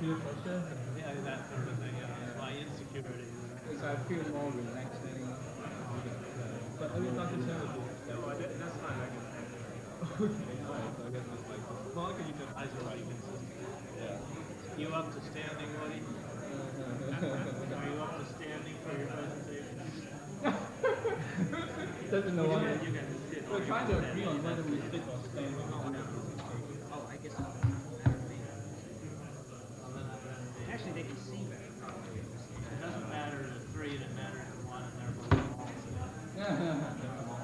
peer pressure. Yeah, that sort of thing. Yeah, it's my insecurity. Because I feel more relaxing. But I will talk to share with you. No, that's fine. I can handle it. Okay, alright, so I guess it's like this. Well, I can use eyes are pretty consistent. Yeah. You up to standing, Woody? Are you up to standing for your presentation? Doesn't know what. You can sit or We're you trying can to stand. agree on whether we sit or stand or not. Oh, I guess it doesn't matter to me. Actually, they can see better, probably. It doesn't matter to three, it matters to one, and therefore we're all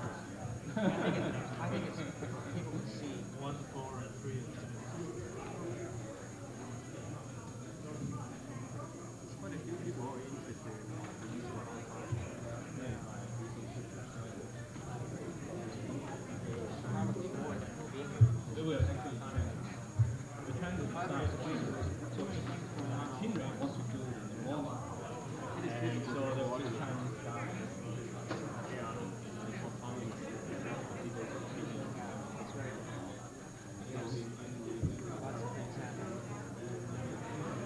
I think it's people can see. one to four and three to two. Quite a few people are interested in the use of Hong Kong. It will actually change. We're trying to start Kinray wants to do it in the morning. And so there was a Chinese guy.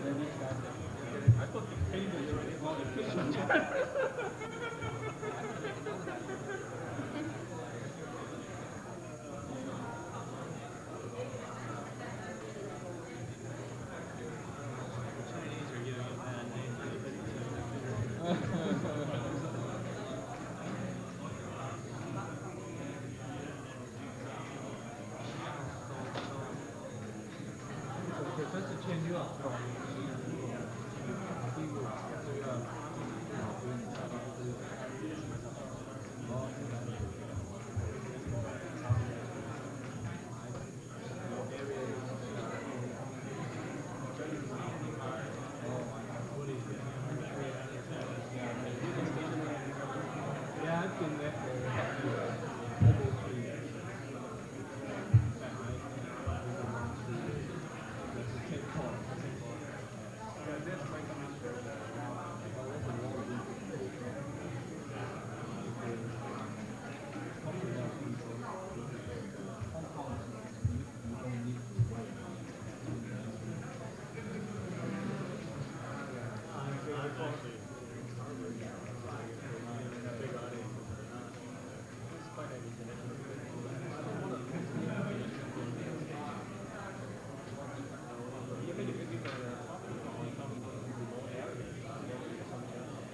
Then this guy said, I thought the paper is more efficient. The Chinese are giving a bad name to the big Professor Chen, you are from Yeah, I've been there for over 3 years.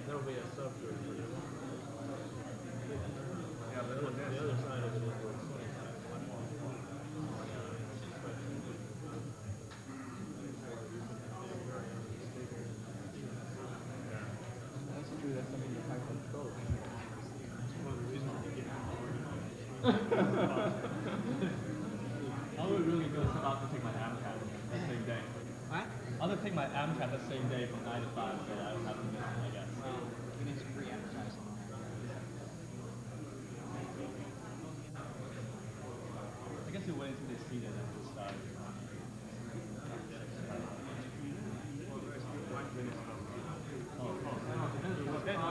There'll be a subgroup for you. Yeah, but the other side of it is where it's That's true, that's something you can't control. one of the reasons you get I would really go about to take my AMCAT the same day. What? I'll just take my AMCAT the same day from 9 to 5, so I don't have to miss it, I guess. You need some free advertising. I guess you're waiting until they see that at the start. That's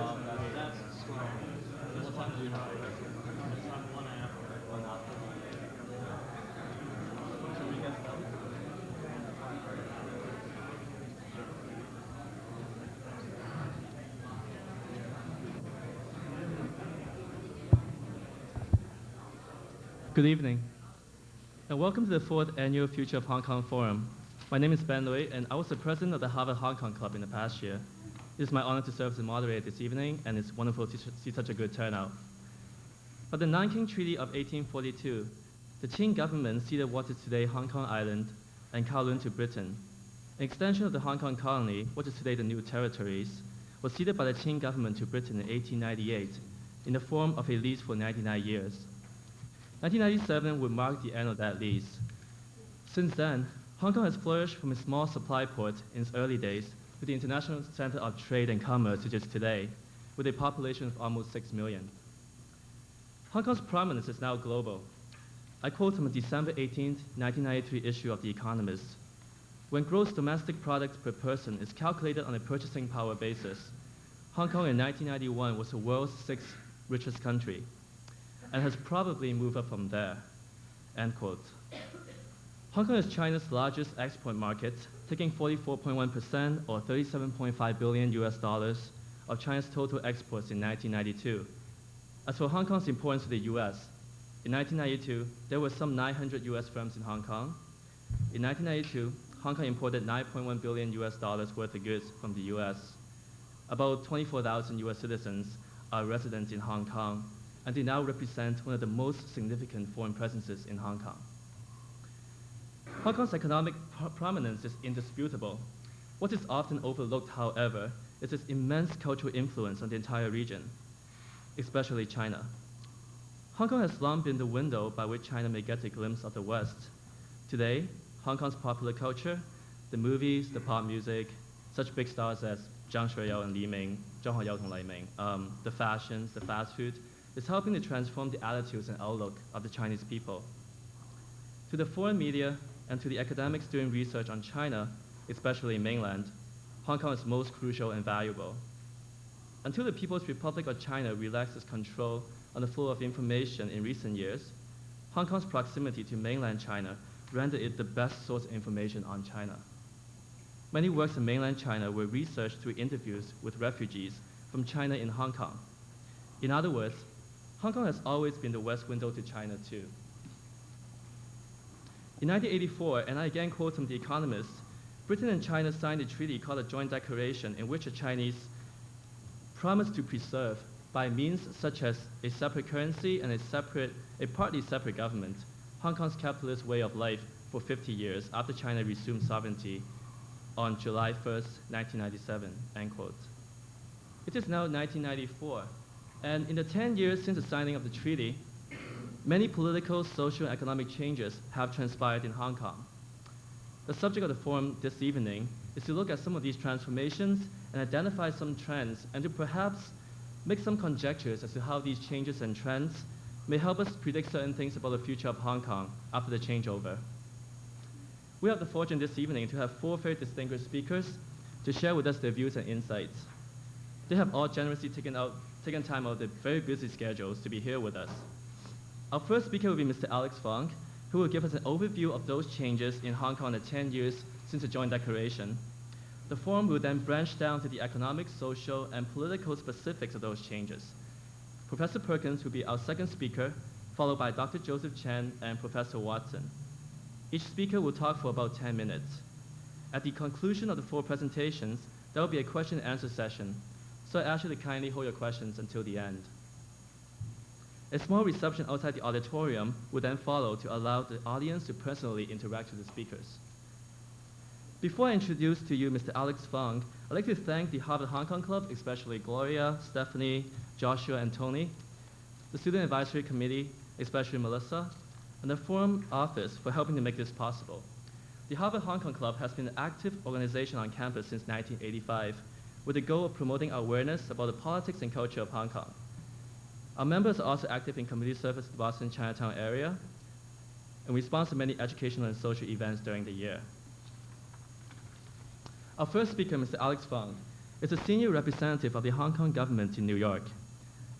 fine, That's slow. what time do you have? It's on 1 hour. 1 hour. Should we get started? Good evening, and welcome to the 4th Annual Future of Hong Kong Forum. My name is Ben Lui, and I was the president of the Harvard Hong Kong Club in the past year. It is my honor to serve as the moderator this evening, and it's wonderful to see such a good turnout. By the Nanking Treaty of 1842, the Qing government ceded what is today Hong Kong Island and Kowloon to Britain. An extension of the Hong Kong colony, which is today the New Territories, was ceded by the Qing government to Britain in 1898 in the form of a lease for 99 years. 1997 would mark the end of that lease. Since then, Hong Kong has flourished from a small supply port in its early days to the international center of trade and commerce it is today, with a population of almost 6 million. Hong Kong's prominence is now global. I quote from a December 18, 1993 issue of The Economist. When gross domestic product per person is calculated on a purchasing power basis, Hong Kong in 1991 was the world's 6th richest country and has probably moved up from there, end quote. Hong Kong is China's largest export market, taking 44.1% or 37.5 billion US dollars of China's total exports in 1992. As for Hong Kong's importance to the US, in 1992, there were some 900 US firms in Hong Kong. In 1992, Hong Kong imported 9.1 billion US dollars worth of goods from the US. About 24,000 US citizens are residents in Hong Kong, and they now represent one of the most significant foreign presences in Hong Kong. Hong Kong's economic prominence is indisputable. What is often overlooked, however, is its immense cultural influence on the entire region, especially China. Hong Kong has long been the window by which China may get a glimpse of the West. Today, Hong Kong's popular culture, the movies, the pop music, such big stars as Zhang Shuiyao and Li Ming, Zhang Huayao and Li Ming, the fashions, the fast food, is helping to transform the attitudes and outlook of the Chinese people. To the foreign media and to the academics doing research on China, especially mainland, Hong Kong is most crucial and valuable. Until the People's Republic of China relaxed its control on the flow of information in recent years, Hong Kong's proximity to mainland China rendered it the best source of information on China. Many works in mainland China were researched through interviews with refugees from China in Hong Kong. In other words, Hong Kong has always been the West window to China too. In 1984, and I again quote from The Economist, Britain and China signed a treaty called the Joint Declaration, in which the Chinese promised to preserve, by means such as a separate currency and a partly separate government, Hong Kong's capitalist way of life for 50 years after China resumed sovereignty on July 1st, 1997, end quote. It is now 1994, and in the 10 years since the signing of the treaty, many political, social, and economic changes have transpired in Hong Kong. The subject of the forum this evening is to look at some of these transformations and identify some trends, and to perhaps make some conjectures as to how these changes and trends may help us predict certain things about the future of Hong Kong after the changeover. We have the fortune this evening to have four very distinguished speakers to share with us their views and insights. They have all generously taken time out of their very busy schedules to be here with us. Our first speaker will be Mr. Alex Fong, who will give us an overview of those changes in Hong Kong in the 10 years since the Joint Declaration. The forum will then branch down to the economic, social, and political specifics of those changes. Professor Perkins will be our second speaker, followed by Dr. Joseph Chen and Professor Watson. Each speaker will talk for about 10 minutes. At the conclusion of the four presentations, there will be a question and answer session, so I ask you to kindly hold your questions until the end. A small reception outside the auditorium will then follow to allow the audience to personally interact with the speakers. Before I introduce to you Mr. Alex Fong, I'd like to thank the Harvard Hong Kong Club, especially Gloria, Stephanie, Joshua, and Tony, the Student Advisory Committee, especially Melissa, and the Forum Office for helping to make this possible. The Harvard Hong Kong Club has been an active organization on campus since 1985, with the goal of promoting awareness about the politics and culture of Hong Kong. Our members are also active in community service in the Boston Chinatown area, and we sponsor many educational and social events during the year. Our first speaker, Mr. Alex Fong, is a senior representative of the Hong Kong government in New York.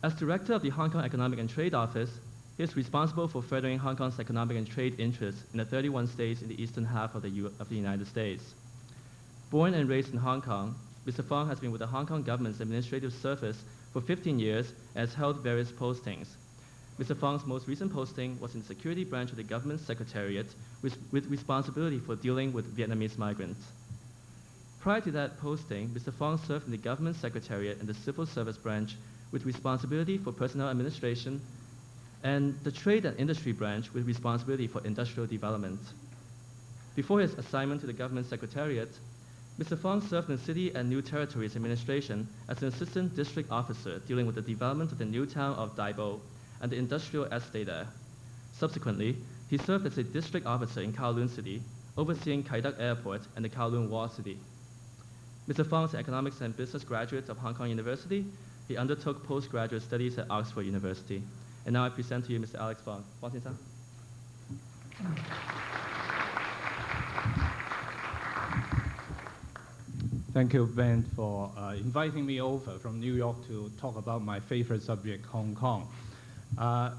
As director of the Hong Kong Economic and Trade Office, he is responsible for furthering Hong Kong's economic and trade interests in the 31 states in the eastern half of the United States. Born and raised in Hong Kong, Mr. Fong has been with the Hong Kong government's administrative service for 15 years and has held various postings. Mr. Fong's most recent posting was in the security branch of the government secretariat with responsibility for dealing with Vietnamese migrants. Prior to that posting, Mr. Fong served in the government secretariat and the civil service branch with responsibility for personnel administration, and the trade and industry branch with responsibility for industrial development. Before his assignment to the government secretariat, Mr. Fong served in the City and New Territories Administration as an assistant district officer dealing with the development of the new town of Dai Bo and the industrial estate there. Subsequently, he served as a district officer in Kowloon City, overseeing Kai Tak Airport and the Kowloon Wall City. Mr. Fong is an economics and business graduate of Hong Kong University. He undertook postgraduate studies at Oxford University. And now I present to you Mr. Alex Fong. Fong先生. Thank you, Ben, for inviting me over from New York to talk about my favorite subject, Hong Kong.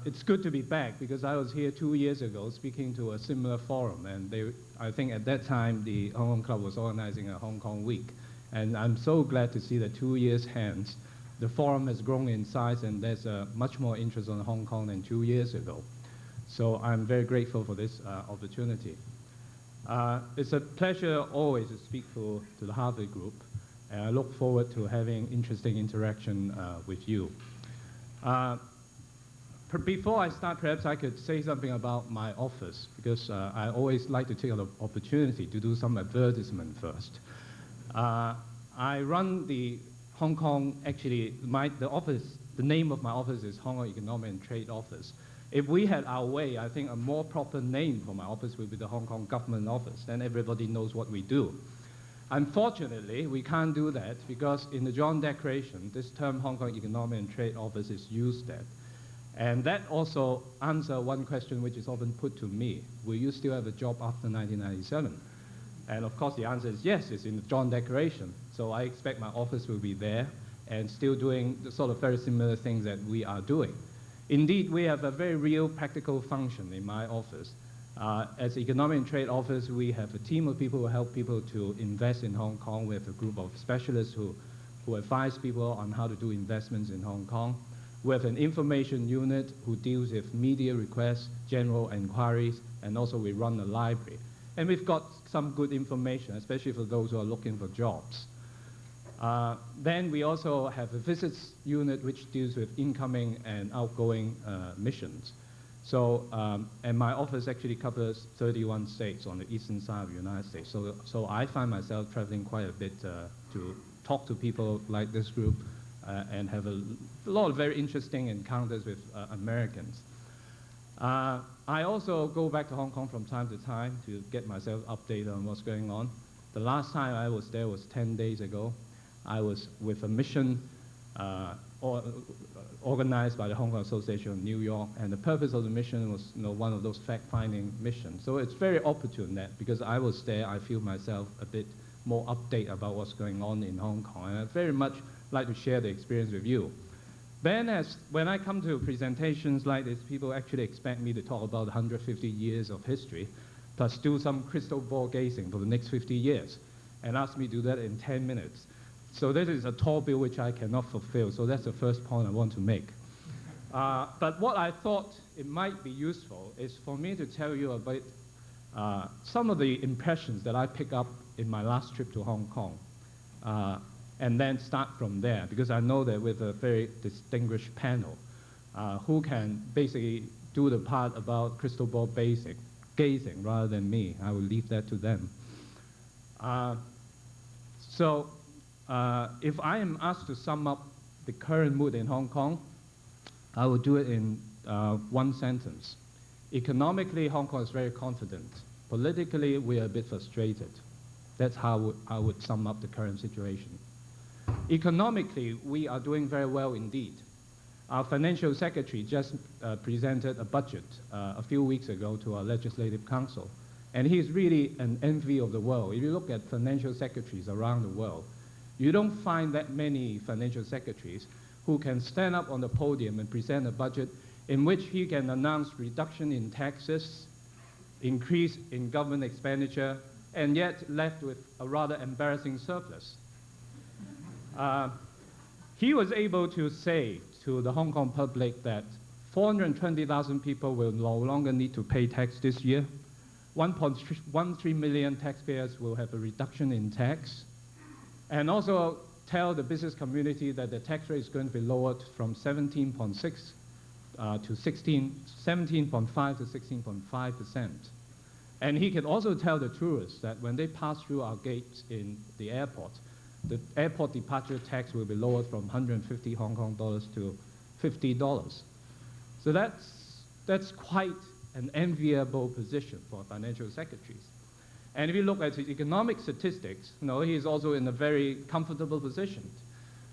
It's good to be back because I was here 2 years ago speaking to a similar forum, and I think at that time the Hong Kong Club was organizing a Hong Kong week. And I'm so glad to see that 2 years hence, the forum has grown in size and there's much more interest on Hong Kong than 2 years ago. So I'm very grateful for this opportunity. It's a pleasure always to speak to the Harvard Group, and I look forward to having interesting interaction with you. Before I start, perhaps I could say something about my office, because I always like to take an opportunity to do some advertisement first. I run the Hong Kong, actually, the name of my office is Hong Kong Economic and Trade Office. If we had our way, I think a more proper name for my office would be the Hong Kong Government Office. Then everybody knows what we do. Unfortunately, we can't do that because in the Joint Declaration, this term Hong Kong Economic and Trade Office is used there. And that also answers one question which is often put to me. Will you still have a job after 1997? And of course the answer is yes, it's in the Joint Declaration. So I expect my office will be there and still doing the sort of very similar things that we are doing. Indeed, we have a very real practical function in my office. As Economic and Trade Office, we have a team of people who help people to invest in Hong Kong. We have a group of specialists who advise people on how to do investments in Hong Kong. We have an information unit who deals with media requests, general inquiries, and also we run a library. And we've got some good information, especially for those who are looking for jobs. Then we also have a visits unit which deals with incoming and outgoing missions. So, and my office actually covers 31 states on the eastern side of the United States. So I find myself traveling quite a bit to talk to people like this group and have a lot of very interesting encounters with Americans. I also go back to Hong Kong from time to time to get myself updated on what's going on. The last time I was there was 10 days ago. I was with a mission organized by the Hong Kong Association of New York, and the purpose of the mission was one of those fact-finding missions. So it's very opportune that because I was there, I feel myself a bit more update about what's going on in Hong Kong, and I very much like to share the experience with you. Then when I come to presentations like this, people actually expect me to talk about 150 years of history, plus do some crystal ball gazing for the next 50 years, and ask me to do that in 10 minutes. So this is a tall bill which I cannot fulfill, so that's the first point I want to make. But what I thought it might be useful is for me to tell you about some of the impressions that I picked up in my last trip to Hong Kong, and then start from there, because I know that with a very distinguished panel who can basically do the part about crystal ball gazing rather than me. I will leave that to them. If I am asked to sum up the current mood in Hong Kong, I will do it in one sentence. Economically, Hong Kong is very confident. Politically, we are a bit frustrated. That's how I would sum up the current situation. Economically, we are doing very well indeed. Our financial secretary just presented a budget a few weeks ago to our legislative council, and he's really an envy of the world. If you look at financial secretaries around the world, you don't find that many financial secretaries who can stand up on the podium and present a budget in which he can announce reduction in taxes, increase in government expenditure, and yet left with a rather embarrassing surplus. He was able to say to the Hong Kong public that 420,000 people will no longer need to pay tax this year. 1.13 million taxpayers will have a reduction in tax. And also tell the business community that the tax rate is going to be lowered from 17.5 to 16.5%. And he can also tell the tourists that when they pass through our gates in the airport departure tax will be lowered from 150 Hong Kong dollars to $50. So that's quite an enviable position for financial secretaries. And if you look at his economic statistics, he is also in a very comfortable position.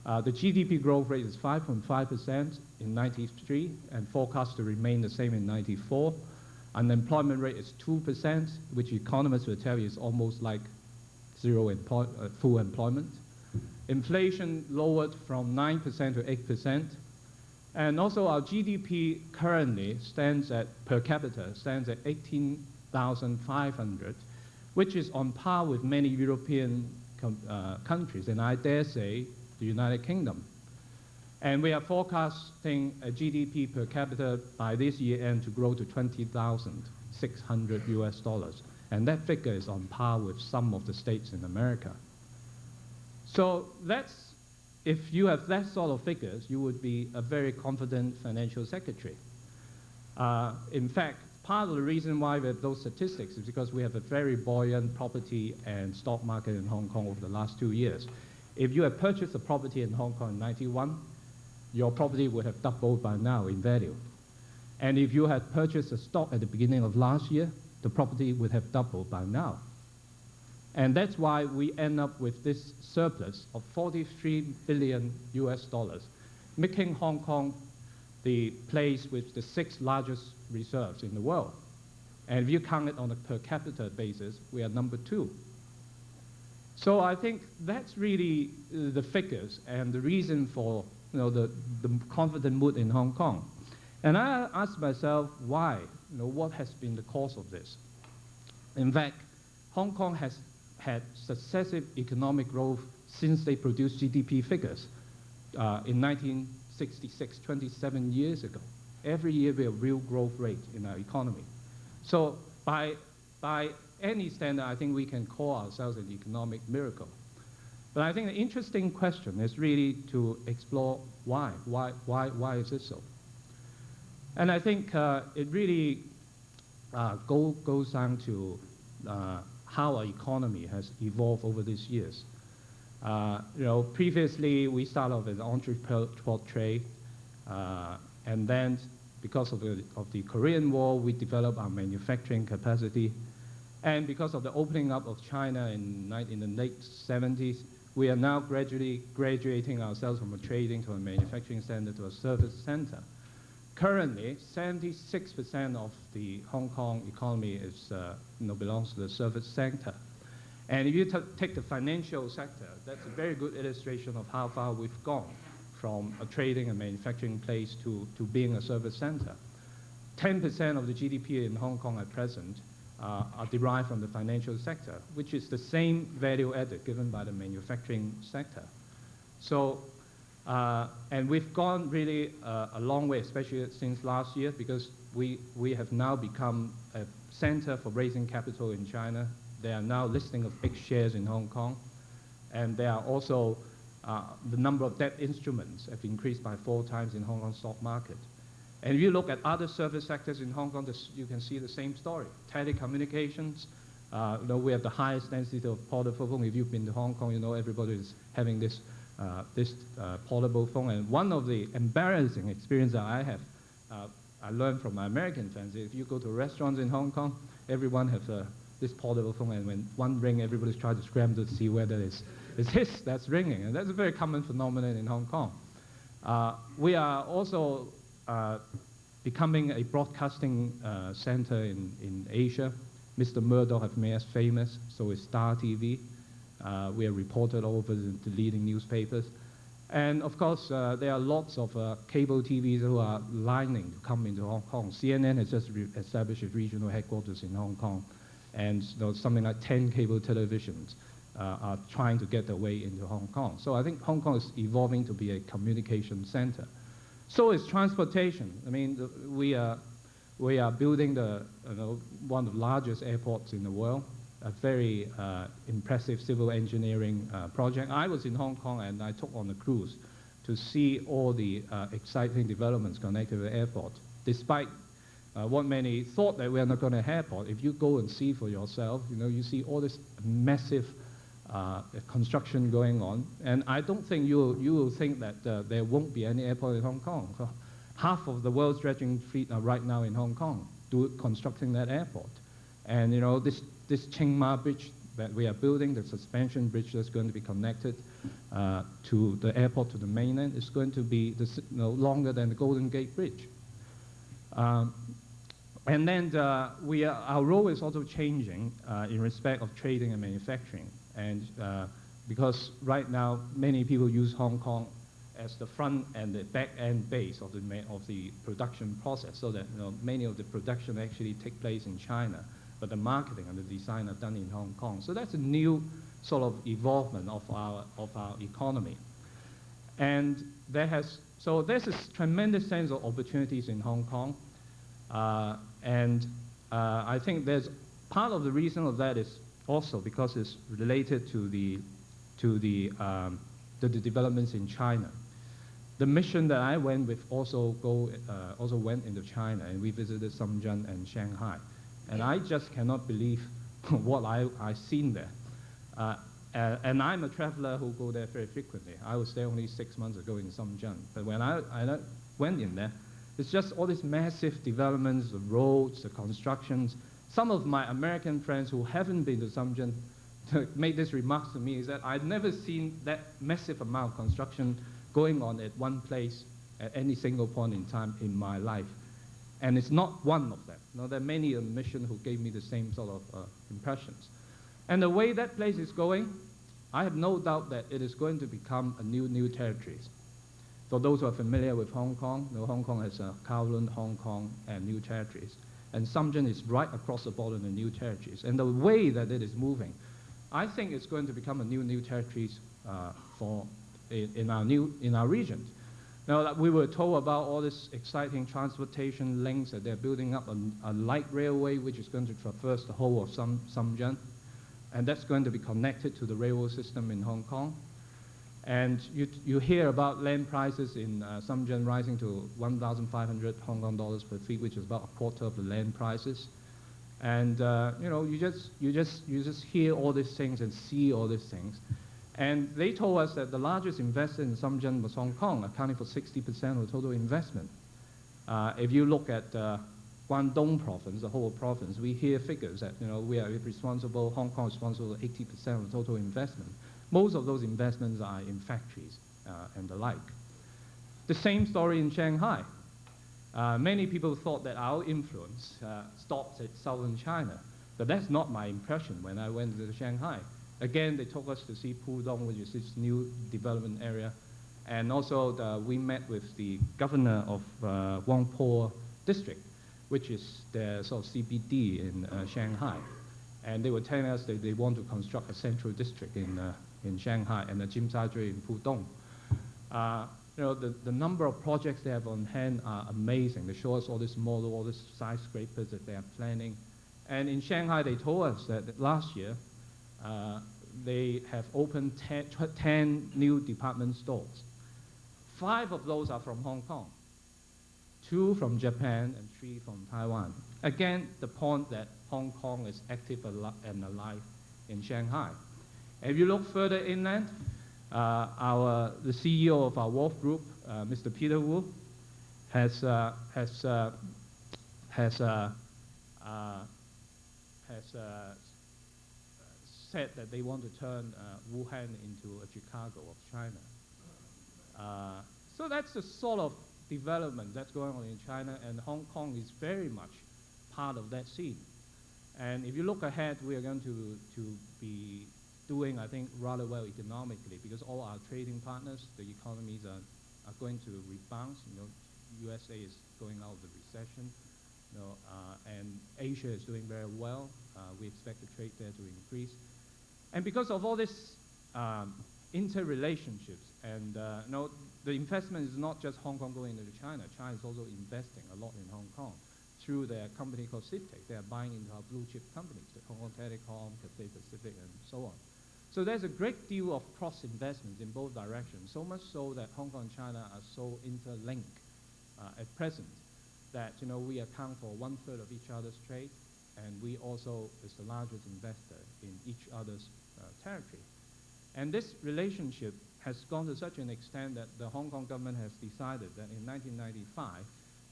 The GDP growth rate is 5.5% in '93 and forecast to remain the same in '94. Unemployment rate is 2%, which economists will tell you is almost like full employment. Inflation lowered from 9% to 8%. And also our GDP currently stands at, per capita, stands at 18,500, which is on par with many European countries, and I dare say the United Kingdom. And we are forecasting a GDP per capita by this year end to grow to $20,600 US. And that figure is on par with some of the states in America. So that's, if you have that sort of figures, you would be a very confident financial secretary. In fact, part of the reason why we have those statistics is because we have a very buoyant property and stock market in Hong Kong over the last 2 years. If you had purchased a property in Hong Kong in '91, your property would have doubled by now in value. And if you had purchased a stock at the beginning of last year, the property would have doubled by now. And that's why we end up with this surplus of $43 billion US, making Hong Kong the place with the 6th largest reserves in the world. And if you count it on a per capita basis, we are number 2. So I think that's really the figures and the reason for the confident mood in Hong Kong. And I asked myself why, what has been the cause of this? In fact, Hong Kong has had successive economic growth since they produced GDP figures in 1966, 27 years ago. Every year we have real growth rate in our economy. So by any standard, I think we can call ourselves an economic miracle. But I think the interesting question is really to explore why. Why is it so? And I think it really goes down to how our economy has evolved over these years. Previously we started off as entrepreneur trade, and then because of the Korean War, we developed our manufacturing capacity. And because of the opening up of China in the late 70s, we are now gradually graduating ourselves from a trading to a manufacturing center to a service center. Currently, 76% of the Hong Kong economy is, belongs to the service sector. And if you take the financial sector, that's a very good illustration of how far we've gone from a trading and manufacturing place to being a service center. 10% of the GDP in Hong Kong at present are derived from the financial sector, which is the same value added given by the manufacturing sector. So, and we've gone really a long way, especially since last year, because we have now become a center for raising capital in China. There are now listing of big shares in Hong Kong, and there are also the number of debt instruments have increased by 4 times in Hong Kong stock market. And if you look at other service sectors in Hong Kong, you can see the same story. Telecommunications, we have the highest density of portable phone. If you've been to Hong Kong, everybody is having this portable phone. And one of the embarrassing experiences that I have, I learned from my American friends, if you go to restaurants in Hong Kong, everyone has this portable phone, and when one rings, everybody's trying to scramble to see whether it's his that's ringing. And that's a very common phenomenon in Hong Kong. We are also becoming a broadcasting center in Asia. Mr. Murdoch has made us famous, so is Star TV. We are reported all over the leading newspapers. And of course, there are lots of cable TVs who are lining to come into Hong Kong. CNN has just established its regional headquarters in Hong Kong. And something like 10 cable televisions are trying to get their way into Hong Kong. So I think Hong Kong is evolving to be a communication center. So is transportation. I mean, we are building one of the largest airports in the world, a very impressive civil engineering project. I was in Hong Kong and I took on a cruise to see all the exciting developments connected to the airport. Despite what many thought that we are not going to have airport, if you go and see for yourself, you see all this massive construction going on, and I don't think you will think that there won't be any airport in Hong Kong. So half of the world's dredging fleet are right now in Hong Kong constructing that airport. And this Tsing Ma Bridge that we are building, the suspension bridge that's going to be connected to the airport to the mainland, is going to be longer than the Golden Gate Bridge. And then our role is also changing in respect of trading and manufacturing. And because right now many people use Hong Kong as the front and the back end base of the production process, so that many of the production actually take place in China, but the marketing and the design are done in Hong Kong. So that's a new sort of evolvement of our economy. And there's this tremendous sense of opportunities in Hong Kong. I think there's part of the reason of that is also because it's related to the developments in China. The mission that I went with also went into China, and we visited Shenzhen and Shanghai. And I just cannot believe what I've seen there. And I'm a traveler who go there very frequently. I was there only 6 months ago in Shenzhen. But when I went in there, it's just all these massive developments, the roads, the constructions. Some of my American friends who haven't been to Shenzhen made this remark to me, is that I've never seen that massive amount of construction going on at one place at any single point in time in my life. And it's not one of them. There are many on the mission who gave me the same sort of impressions. And the way that place is going, I have no doubt that it is going to become a new territories. For those who are familiar with Hong Kong, Hong Kong has Kowloon, Hong Kong, and new territories. And Shenzhen is right across the border in the new territories. And the way that it is moving, I think it's going to become a new territories in our region. Now, we were told about all this exciting transportation links that they're building up a light railway which is going to traverse the whole of Shenzhen. And that's going to be connected to the railway system in Hong Kong. And you hear about land prices in Shenzhen rising to 1,500 Hong Kong dollars per feet, which is about a quarter of the land prices. And you just hear all these things and see all these things. And they told us that the largest investor in Shenzhen was Hong Kong, accounting for 60% of the total investment. If you look at Guangdong province, the whole province, we hear figures that we are responsible, Hong Kong is responsible for 80% of the total investment. Most of those investments are in factories and the like. The same story in Shanghai. Many people thought that our influence stops at southern China, but that's not my impression when I went to Shanghai. Again, they took us to see Pudong, which is this new development area, and also we met with the governor of Wangpo district, which is the sort of CBD in Shanghai. And they were telling us that they want to construct a central district in Shanghai and a Tsim Sha Tsui in Pudong. The number of projects they have on hand are amazing. They show us all this model, all these skyscrapers that they are planning. And in Shanghai, they told us that last year, they have opened 10 new department stores. 5 of those are from Hong Kong, 2 from Japan, and 3 from Taiwan. Again, the point that Hong Kong is active and alive in Shanghai. If you look further inland, the CEO of our Wharf Group, Mr. Peter Wu, has said that they want to turn Wuhan into a Chicago of China. So that's the sort of development that's going on in China, and Hong Kong is very much part of that scene. And if you look ahead, we are going to be doing, I think, rather well economically, because all our trading partners, the economies are going to rebound. USA is going out of the recession, and Asia is doing very well. We expect the trade there to increase. And because of all this interrelationships, and the investment is not just Hong Kong going into China. China is also investing a lot in Hong Kong through their company called CITIC. They are buying into our blue chip companies, the Hong Kong Telecom, Cathay Pacific, and so on. So there's a great deal of cross-investments in both directions, so much so that Hong Kong and China are so interlinked at present that we account for 1/3 of each other's trade, and we also is the largest investor in each other's territory. And this relationship has gone to such an extent that the Hong Kong government has decided that in 1995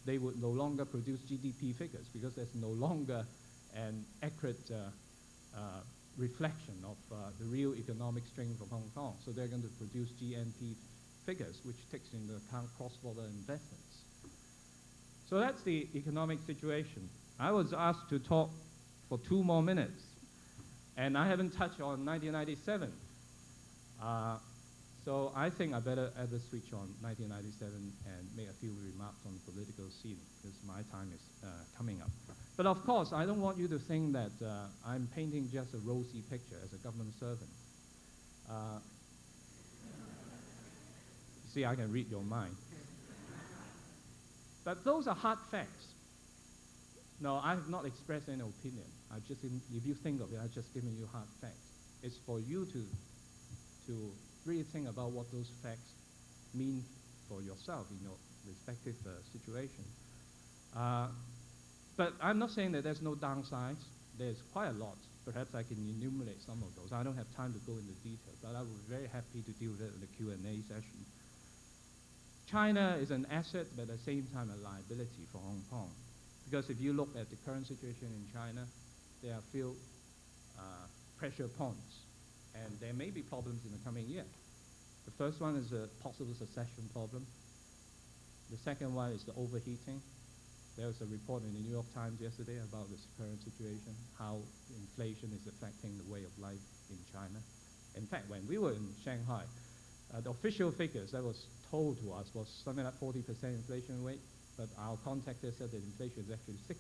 they would no longer produce GDP figures because there's no longer an accurate reflection of the real economic strength of Hong Kong. So they're going to produce GNP figures, which takes into account cross-border investments. So that's the economic situation. I was asked to talk for 2 more minutes, and I haven't touched on 1997. So I think I better switch on 1997 and make a few remarks on the political scene because my time is coming up. But of course, I don't want you to think that I'm painting just a rosy picture as a government servant. See, I can read your mind. But those are hard facts. No, I have not expressed any opinion. If you think of it, I've just given you hard facts. It's for you to really think about what those facts mean for yourself in your respective situation. But I'm not saying that there's no downsides. There's quite a lot. Perhaps I can enumerate some of those. I don't have time to go into detail, but I would be very happy to deal with it in the Q&A session. China is an asset, but at the same time a liability for Hong Kong. Because if you look at the current situation in China, there are few pressure points, and there may be problems in the coming year. The first one is a possible succession problem. The second one is the overheating. There was a report in the New York Times yesterday about this current situation, how inflation is affecting the way of life in China. In fact, when we were in Shanghai, the official figures that was told to us was something like 40% inflation rate, but our contactor said that inflation is actually 60%.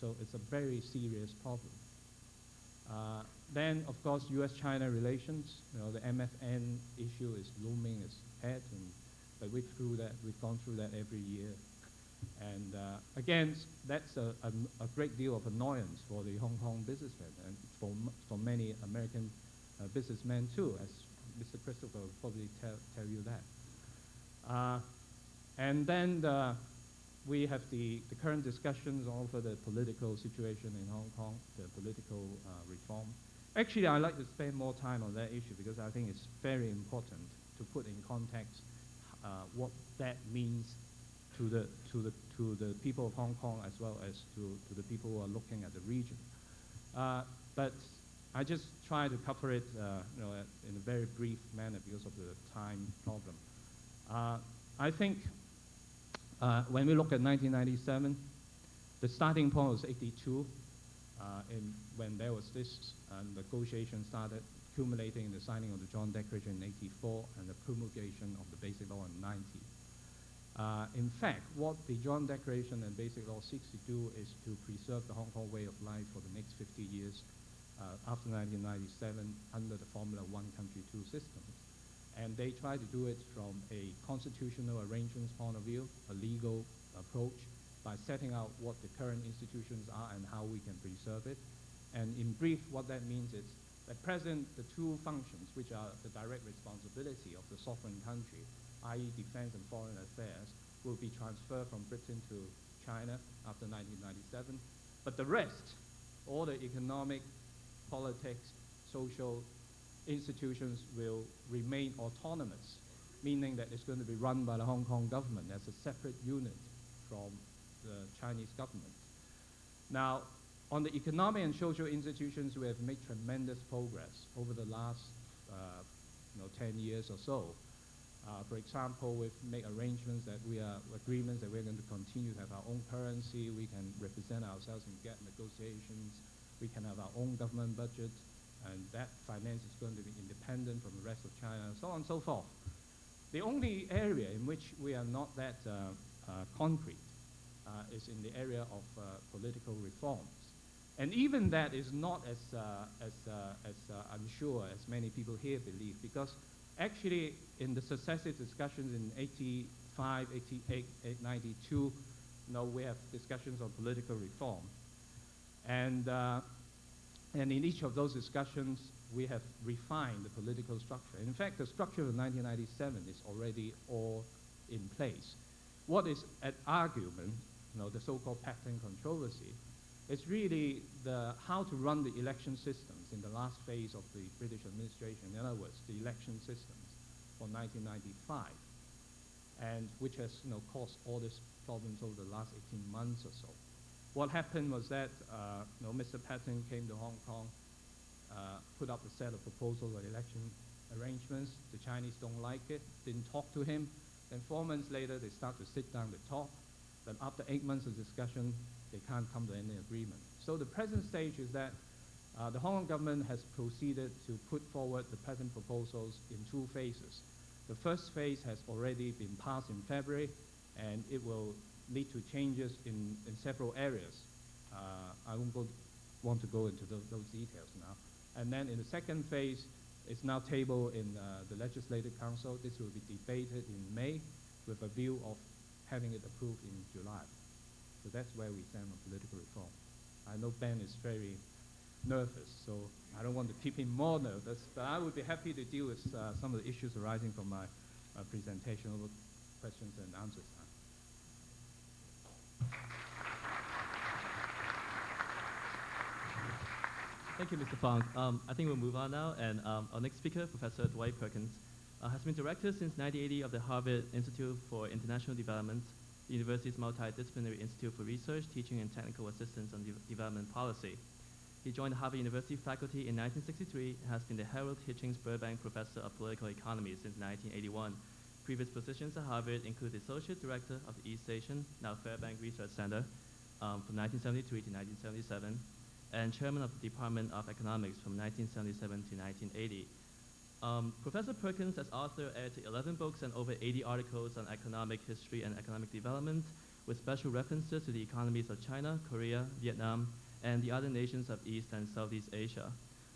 So it's a very serious problem. Then, of course, U.S.-China relations. The MFN issue is looming its head, but we've gone through that every year. And again, that's a great deal of annoyance for the Hong Kong businessmen and for many American businessmen too, as Mr. Christopher will probably tell you that. And then we have the current discussions over the political situation in Hong Kong, the political reform. Actually, I'd like to spend more time on that issue because I think it's very important to put in context what that means to the people of Hong Kong as well as to the people who are looking at the region. But I just try to cover it in a very brief manner because of the time problem. I think when we look at 1997, the starting point was 82, when there was this negotiation started, accumulating the signing of the John Declaration in 84 and the promulgation of the Basic Law in 90. In fact, what the John Declaration and Basic Law seeks to do is to preserve the Hong Kong way of life for the next 50 years after 1997 under the Formula One Country Two system. And they try to do it from a constitutional arrangements point of view, a legal approach, by setting out what the current institutions are and how we can preserve it. And in brief, what that means is at present, the two functions, which are the direct responsibility of the sovereign country, i.e. defense and foreign affairs, will be transferred from Britain to China after 1997. But the rest, all the economic, politics, social institutions will remain autonomous, meaning that it's going to be run by the Hong Kong government as a separate unit from the Chinese government. Now, on the economic and social institutions, we have made tremendous progress over the last 10 years or so. For example, we've made agreements that we're going to continue to have our own currency, we can represent ourselves in GATT negotiations, we can have our own government budget, and that finance is going to be independent from the rest of China, and so on and so forth. The only area in which we are not that concrete is in the area of political reforms. And even that is not as unsure as many people here believe, because actually in the successive discussions in 85, 88, 92, we have discussions on political reform. And in each of those discussions, we have refined the political structure. In fact, the structure of 1997 is already all in place. What is at argument, the so-called pattern controversy, is really how to run the election systems in the last phase of the British administration. In other words, the election systems for 1995, and which has caused all these problems over the last 18 months or so. What happened was that Mr. Patten came to Hong Kong, put up a set of proposals on election arrangements. The Chinese don't like it, didn't talk to him. Then 4 months later, they start to sit down to talk. But after 8 months of discussion, they can't come to any agreement. So the present stage is that The Hong Kong government has proceeded to put forward the present proposals in 2 phases. The first phase has already been passed in February, and it will lead to changes in several areas. I won't want to go into those details now. And then in the second phase, it's now tabled in the Legislative Council. This will be debated in May with a view of having it approved in July. So that's where we stand on political reform. I know Ben is very nervous, so I don't want to keep him more nervous, but I would be happy to deal with some of the issues arising from my presentation over questions and answers. Thank you, Mr. Fong. I think we'll move on now, and our next speaker, Professor Dwight Perkins, has been director since 1980 of the Harvard Institute for International Development, the university's multidisciplinary institute for research, teaching, and technical assistance on development policy. He joined the Harvard University faculty in 1963 and has been the Harold Hitchings Burbank Professor of Political Economy since 1981. Previous positions at Harvard include the Associate Director of the East Asian, now Fairbank Research Center, from 1973 to 1977, and Chairman of the Department of Economics from 1977 to 1980. Professor Perkins has authored 11 books and over 80 articles on economic history and economic development, with special references to the economies of China, Korea, Vietnam, and the other nations of East and Southeast Asia.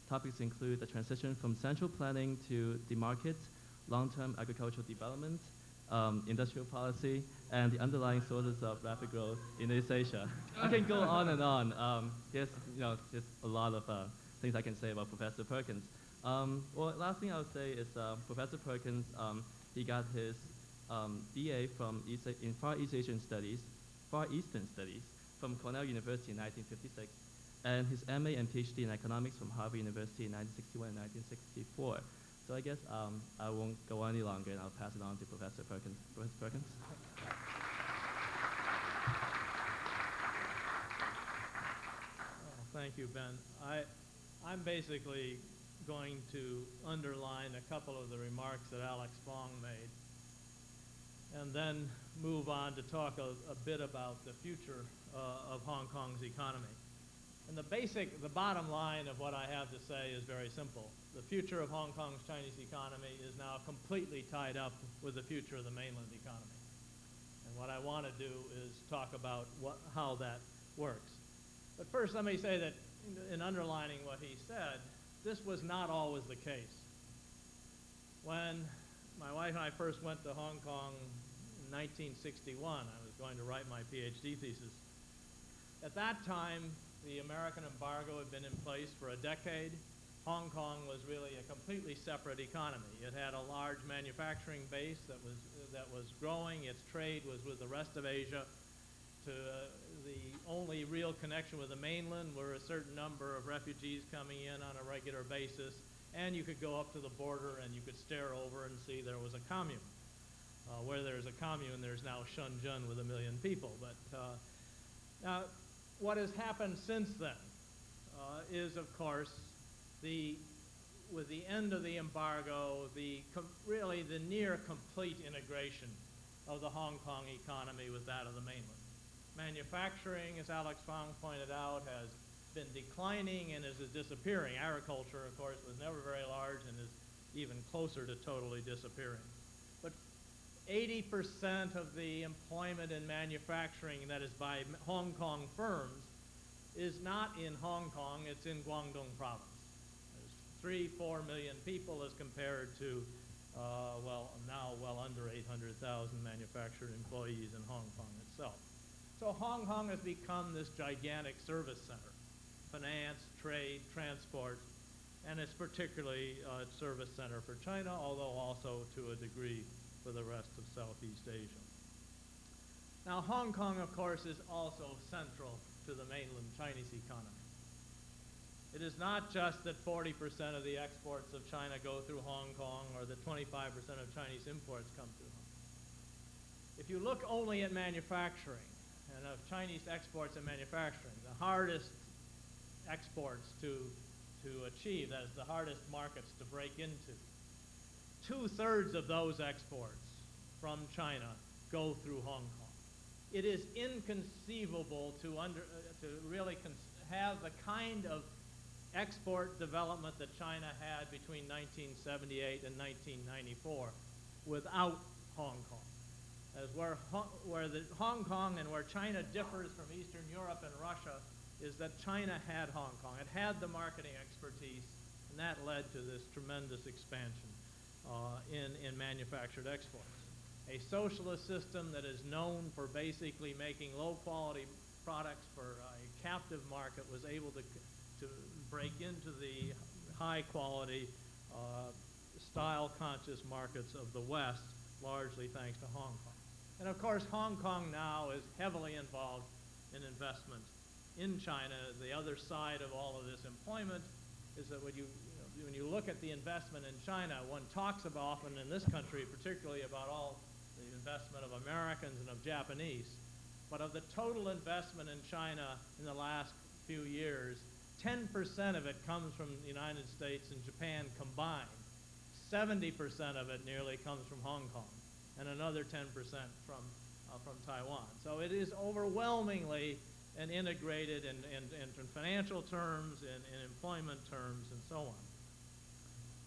Topics include the transition from central planning to the market, long-term agricultural development, industrial policy, and the underlying sources of rapid growth in East Asia. I can go on and on. There's a lot of things I can say about Professor Perkins. Well, last thing I would say is Professor Perkins, he got his BA in Far Eastern Studies from Cornell University in 1956, and his MA and PhD in economics from Harvard University in 1961 and 1964. So I guess I won't go on any longer, and I'll pass it on to Professor Perkins. Professor Perkins? Thank you, Ben. I'm basically going to underline a couple of the remarks that Alex Fong made, and then move on to talk a bit about the future of Hong Kong's economy. And the bottom line of what I have to say is very simple. The future of Hong Kong's Chinese economy is now completely tied up with the future of the mainland economy. And what I want to do is talk about how that works. But first, let me say that in underlining what he said, this was not always the case. When my wife and I first went to Hong Kong in 1961, I was going to write my PhD thesis. At that time, the American embargo had been in place for a decade. Hong Kong was really a completely separate economy. It had a large manufacturing base that was growing. Its trade was with the rest of Asia. The only real connection with the mainland were a certain number of refugees coming in on a regular basis, and you could go up to the border and you could stare over and see there was a commune. Where there's a commune, there's now Shenzhen with 1 million people. But now, what has happened since then is, of course, with the end of the embargo, really the near complete integration of the Hong Kong economy with that of the mainland. Manufacturing, as Alex Fong pointed out, has been declining and is disappearing. Agriculture, of course, was never very large and is even closer to totally disappearing. But 80% of the employment in manufacturing that is by Hong Kong firms is not in Hong Kong, it's in Guangdong province. There's 3-4 million people as compared to, now well under 800,000 manufacturing employees in Hong Kong itself. So Hong Kong has become this gigantic service center, finance, trade, transport, and it's particularly a service center for China, although also to a degree for the rest of Southeast Asia. Now, Hong Kong, of course, is also central to the mainland Chinese economy. It is not just that 40% of the exports of China go through Hong Kong or that 25% of Chinese imports come through Hong Kong. If you look only at manufacturing and of Chinese exports and manufacturing, the hardest exports to achieve, that is the hardest markets to break into, 2/3 of those exports from China go through Hong Kong. It is inconceivable to really have the kind of export development that China had between 1978 and 1994 without Hong Kong. As where Hong Kong and where China differs from Eastern Europe and Russia is that China had Hong Kong. It had the marketing expertise, and that led to this tremendous expansion in manufactured exports. A socialist system that is known for basically making low-quality products for a captive market was able to break into the high-quality, style-conscious markets of the West, largely thanks to Hong Kong. And of course, Hong Kong now is heavily involved in investment in China. The other side of all of this employment is that when you look at the investment in China, one talks about often in this country, particularly about all the investment of Americans and of Japanese. But of the total investment in China in the last few years, 10% of it comes from the United States and Japan combined. 70% of it nearly comes from Hong Kong, and another 10% from Taiwan. So it is overwhelmingly and integrated in financial terms, in employment terms, and so on.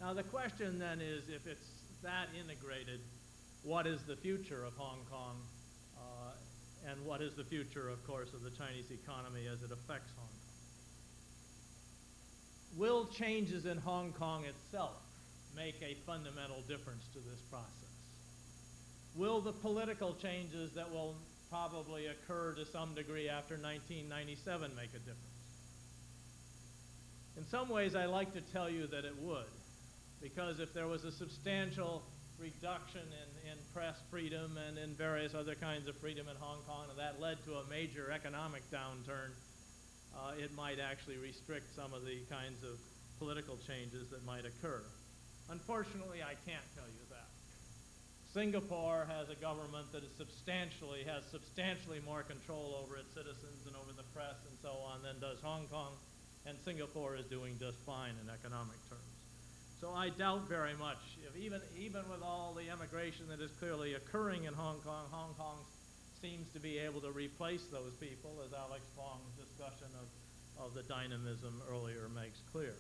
Now the question then is, if it's that integrated, what is the future of Hong Kong, and what is the future, of course, of the Chinese economy as it affects Hong Kong? Will changes in Hong Kong itself make a fundamental difference to this process? Will the political changes that will probably occur to some degree after 1997 make a difference? In some ways, I like to tell you that it would, because if there was a substantial reduction in press freedom and in various other kinds of freedom in Hong Kong, and that led to a major economic downturn, it might actually restrict some of the kinds of political changes that might occur. Unfortunately, I can't tell you that. Singapore has a government that has substantially more control over its citizens and over the press and so on than does Hong Kong, and Singapore is doing just fine in economic terms. So I doubt very much, if even with all the emigration that is clearly occurring in Hong Kong seems to be able to replace those people, as Alex Fong's discussion of the dynamism earlier makes clear.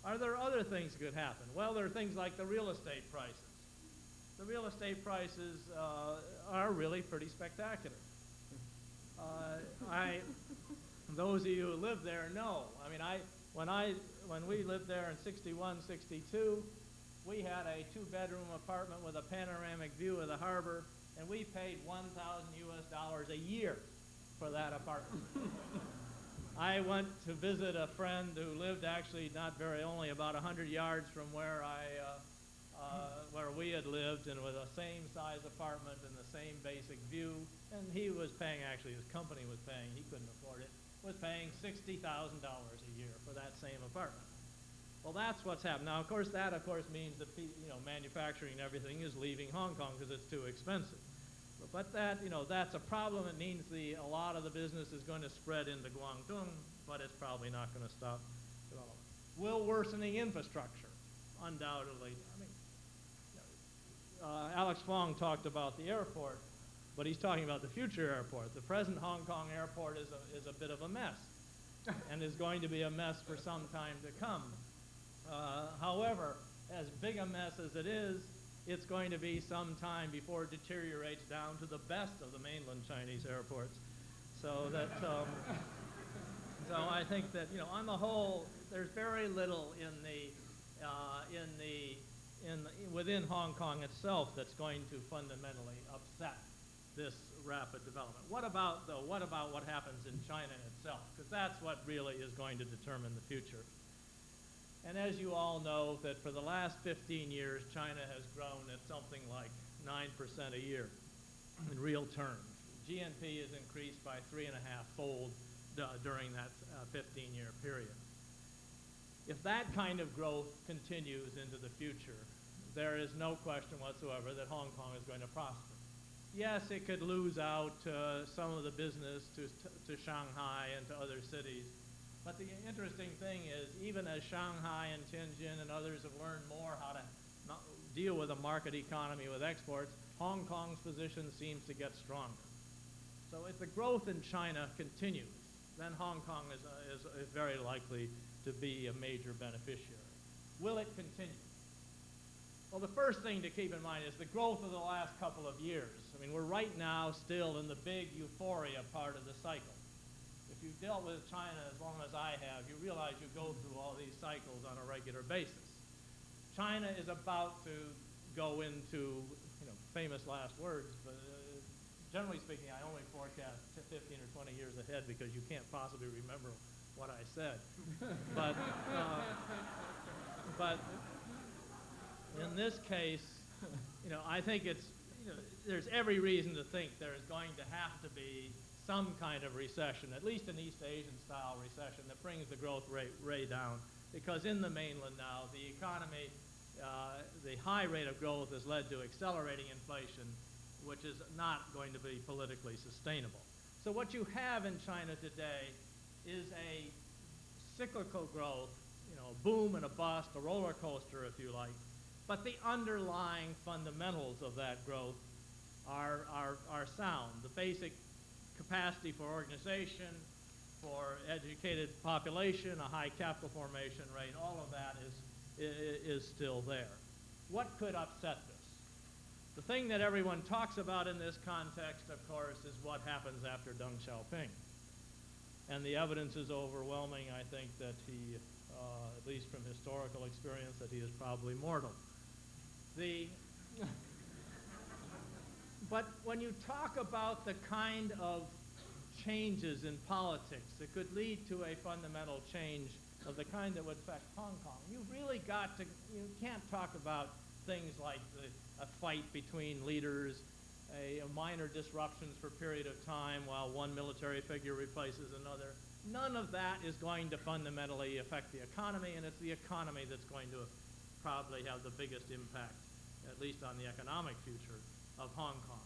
Are there other things that could happen? Well, there are things like the real estate prices. The real estate prices are really pretty spectacular. Those of you who live there know. I mean, when we lived there in 61, 62, we had a two-bedroom apartment with a panoramic view of the harbor, and we paid $1,000 US a year for that apartment. I went to visit a friend who lived actually only about 100 yards from where where we had lived, and with the same size apartment and the same basic view, and he was paying, actually his company was paying, he couldn't afford it, was paying $60,000 a year for that same apartment. Well, that's what's happened. Now, of course, means that manufacturing and everything is leaving Hong Kong because it's too expensive. But that's a problem. It means a lot of the business is going to spread into Guangdong, but it's probably not going to stop development. Will worsening infrastructure? Undoubtedly. I mean, Alex Fong talked about the airport, but he's talking about the future airport. The present Hong Kong airport is a bit of a mess, and is going to be a mess for some time to come. However, as big a mess as it is, it's going to be some time before it deteriorates down to the best of the mainland Chinese airports. So that, so I think that on the whole, there's very little within Hong Kong itself that's going to fundamentally upset this rapid development. What about what happens in China itself? Because that's what really is going to determine the future. And as you all know, that for the last 15 years, China has grown at something like 9% a year in real terms. GNP has increased by 3.5-fold during that 15-year period. If that kind of growth continues into the future, there is no question whatsoever that Hong Kong is going to prosper. Yes, it could lose out some of the business to Shanghai and to other cities. But the interesting thing is, even as Shanghai and Tianjin and others have learned more how to deal with a market economy with exports, Hong Kong's position seems to get stronger. So if the growth in China continues, then Hong Kong is very likely to be a major beneficiary. Will it continue? Well, the first thing to keep in mind is the growth of the last couple of years. I mean, we're right now still in the big euphoria part of the cycle. If you've dealt with China as long as I have, you realize you go through all these cycles on a regular basis. China is about to go into, famous last words, but generally speaking, I only forecast 15 or 20 years ahead because you can't possibly remember what I said. But in this case, I think there's every reason to think there's going to have to be some kind of recession, at least an East Asian style recession that brings the growth rate way down, because in the mainland now, the economy, the high rate of growth has led to accelerating inflation, which is not going to be politically sustainable. So what you have in China today is a cyclical growth, a boom and a bust, a roller coaster if you like, but the underlying fundamentals of that growth are sound. The basic capacity for organization, for educated population, a high capital formation rate, all of that is still there. What could upset this? The thing that everyone talks about in this context, of course, is what happens after Deng Xiaoping. And the evidence is overwhelming, I think, that he, at least from historical experience, that he is probably mortal. But when you talk about the kind of changes in politics that could lead to a fundamental change of the kind that would affect Hong Kong, you can't talk about things like a fight between leaders, a minor disruptions for a period of time while one military figure replaces another. None of that is going to fundamentally affect the economy, and it's the economy that's going to probably have the biggest impact, at least on the economic future of Hong Kong.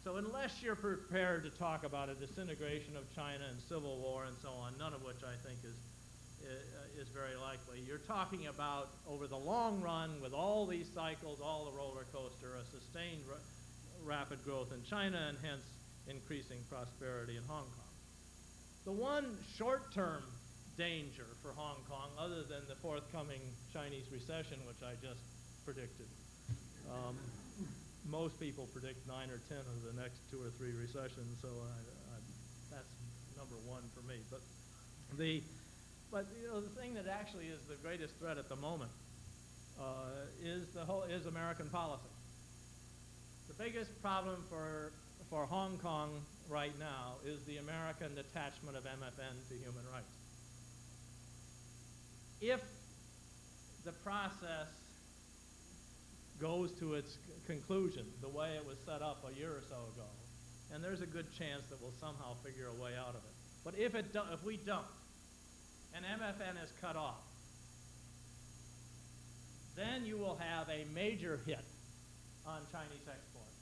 So unless you're prepared to talk about a disintegration of China and civil war and so on, none of which I think is very likely, you're talking about, over the long run, with all these cycles, all the roller coaster, a sustained rapid growth in China and hence increasing prosperity in Hong Kong. The one short-term danger for Hong Kong, other than the forthcoming Chinese recession, which I just predicted, most people predict 9 or 10 of the next 2 or 3 recessions, so that's number one for me. But the thing that actually is the greatest threat at the moment is American policy. The biggest problem for Hong Kong right now is the American attachment of MFN to human rights. If the process goes to its conclusion the way it was set up a year or so ago, and there's a good chance that we'll somehow figure a way out of it. But if we don't, and MFN is cut off, then you will have a major hit on Chinese exports,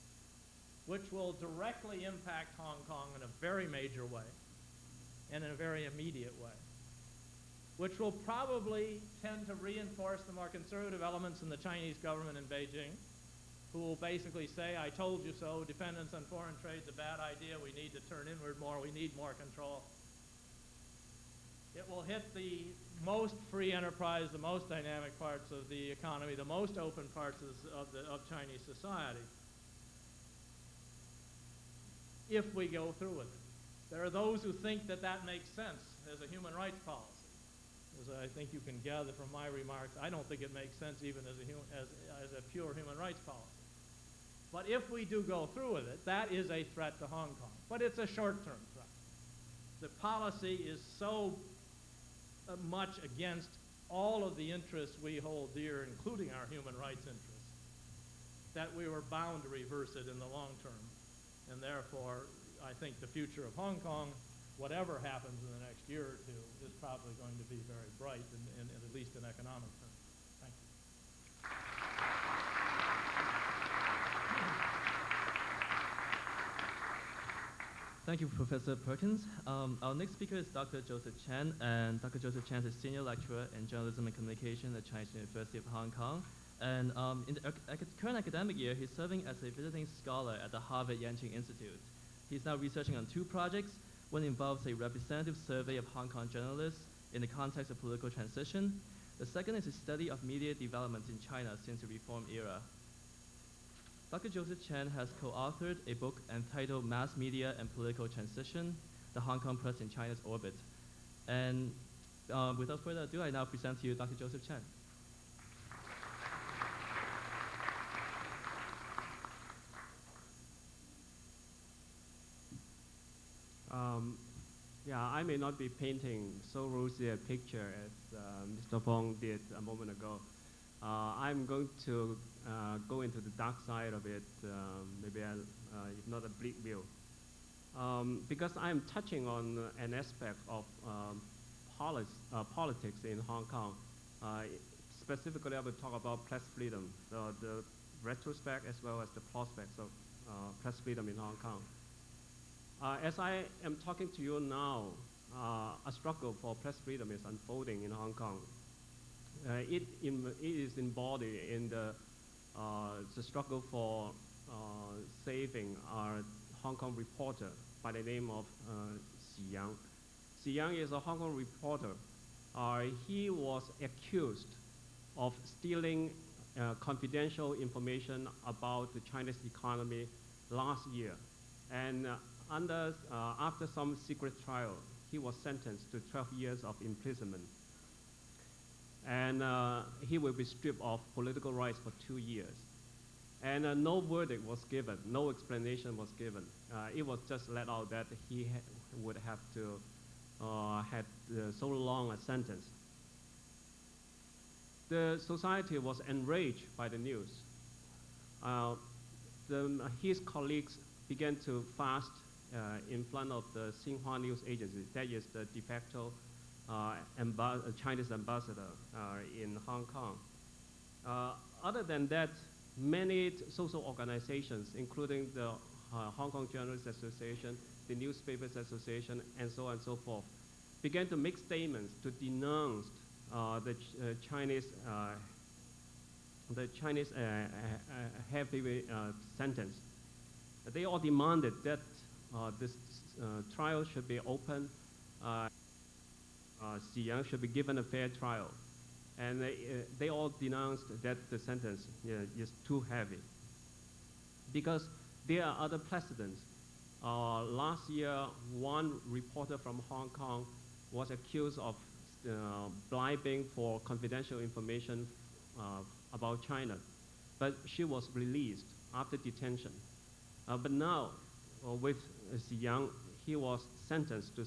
which will directly impact Hong Kong in a very major way and in a very immediate way, which will probably tend to reinforce the more conservative elements in the Chinese government in Beijing, who will basically say, I told you so, dependence on foreign trade is a bad idea, we need to turn inward more, we need more control. It will hit the most free enterprise, the most dynamic parts of the economy, the most open parts of Chinese society, if we go through with it. There are those who think that that makes sense as a human rights policy. As I think you can gather from my remarks, I don't think it makes sense even as a pure human rights policy. But if we do go through with it, that is a threat to Hong Kong. But it's a short-term threat. The policy is so much against all of the interests we hold dear, including our human rights interests, that we were bound to reverse it in the long term. And therefore, I think the future of Hong Kong, whatever happens in the next year or two, is probably going to be very bright, in at least in economic terms. Thank you. Thank you, Professor Perkins. Our next speaker is Dr. Joseph Chan, and Dr. Joseph Chan is Senior Lecturer in Journalism and Communication at Chinese University of Hong Kong. And in the current academic year, he's serving as a visiting scholar at the Harvard Yanqing Institute. He's now researching on 2 projects. One involves a representative survey of Hong Kong journalists in the context of political transition. The second is a study of media developments in China since the reform era. Dr. Joseph Chen has co-authored a book entitled Mass Media and Political Transition, the Hong Kong Press in China's Orbit. And without further ado, I now present to you Dr. Joseph Chen. Yeah, I may not be painting so rosy a picture as Mr. Fong did a moment ago. I'm going to go into the dark side of it, maybe if not a bleak view. Because I'm touching on an aspect of politics in Hong Kong. Specifically, I will talk about press freedom, the retrospect as well as the prospects of press freedom in Hong Kong. As I am talking to you now, a struggle for press freedom is unfolding in Hong Kong. It is embodied in the struggle for saving our Hong Kong reporter by the name of Xi Yang. Xi Yang is a Hong Kong reporter. He was accused of stealing confidential information about the Chinese economy last year. And after some secret trial, he was sentenced to 12 years of imprisonment. And he will be stripped of political rights for 2 years. And no verdict was given, no explanation was given. It was just let out that he would have to had so long a sentence. The society was enraged by the news. His colleagues began to fast in front of the Xinhua News Agency, that is the de facto Chinese ambassador in Hong Kong. Other than that, many social organizations, including the Hong Kong Journalists Association, the Newspapers Association, and so on and so forth, began to make statements to denounce the Chinese heavy sentence. They all demanded that this trial should be open. Xi Yang should be given a fair trial. And they all denounced that the sentence is too heavy. Because there are other precedents. Last year, one reporter from Hong Kong was accused of bribing for confidential information about China. But she was released after detention. But now, with Xi Yang, he was sentenced to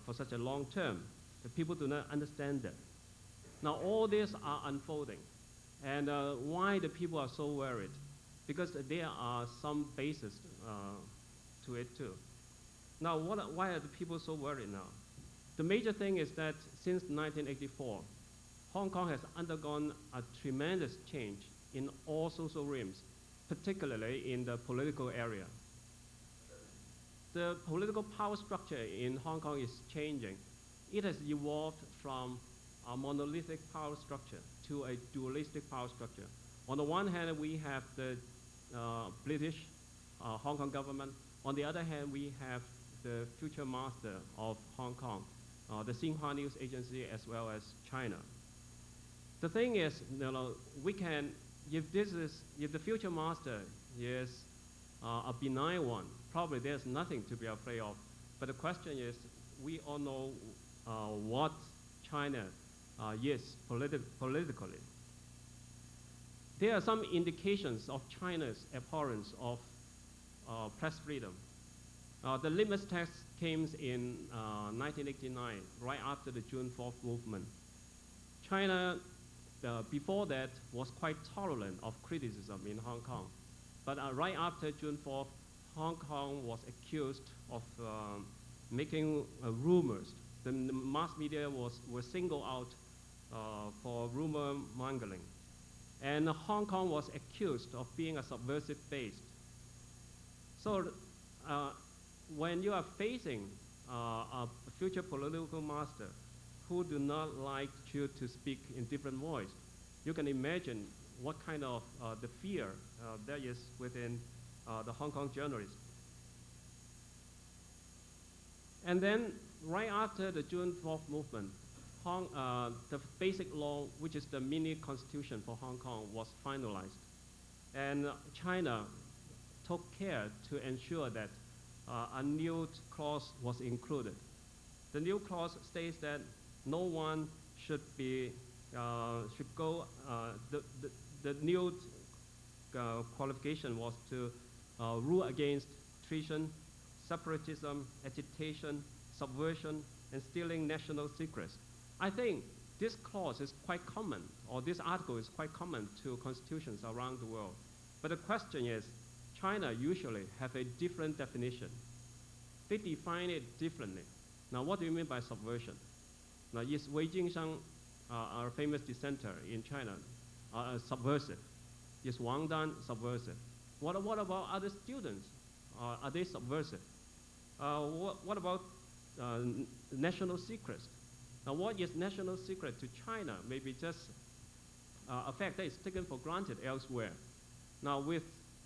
for such a long term. The people do not understand that. Now all this are unfolding. And why the people are so worried? Because there are some basis to it too. Now why are the people so worried now? The major thing is that since 1984, Hong Kong has undergone a tremendous change in all social realms, particularly in the political area. The political power structure in Hong Kong is changing. It has evolved from a monolithic power structure to a dualistic power structure. On the one hand, we have the British Hong Kong government. On the other hand, we have the future master of Hong Kong, the Xinhua News Agency, as well as China. The thing is, if the future master is a benign one, probably there's nothing to be afraid of. But the question is, we all know what China is politically. There are some indications of China's abhorrence of press freedom. The litmus test came in 1989, right after the June 4th movement. China, before that, was quite tolerant of criticism in Hong Kong. But right after June 4th, Hong Kong was accused of making rumors. The mass media were singled out for rumor mongering. And Hong Kong was accused of being a subversive base. So when you are facing a future political master who do not like you to speak in different voice, you can imagine what kind of the fear there is within the Hong Kong journalists. And then right after the June 4th movement, the basic law, which is the mini constitution for Hong Kong, was finalized. And China took care to ensure that a new clause was included. The new clause states that no one should be, should go, the new qualification was to rule against treason, separatism, agitation, subversion, and stealing national secrets. I think this clause is quite common, or this article is quite common to constitutions around the world. But the question is, China usually have a different definition. They define it differently. Now, what do you mean by subversion? Now, is Wei Jingsheng, our famous dissenter in China, subversive? Is Wang Dan subversive? What about other students? Are they subversive? What about national secrets? Now, what is national secret to China may be just a fact that is taken for granted elsewhere. Now, with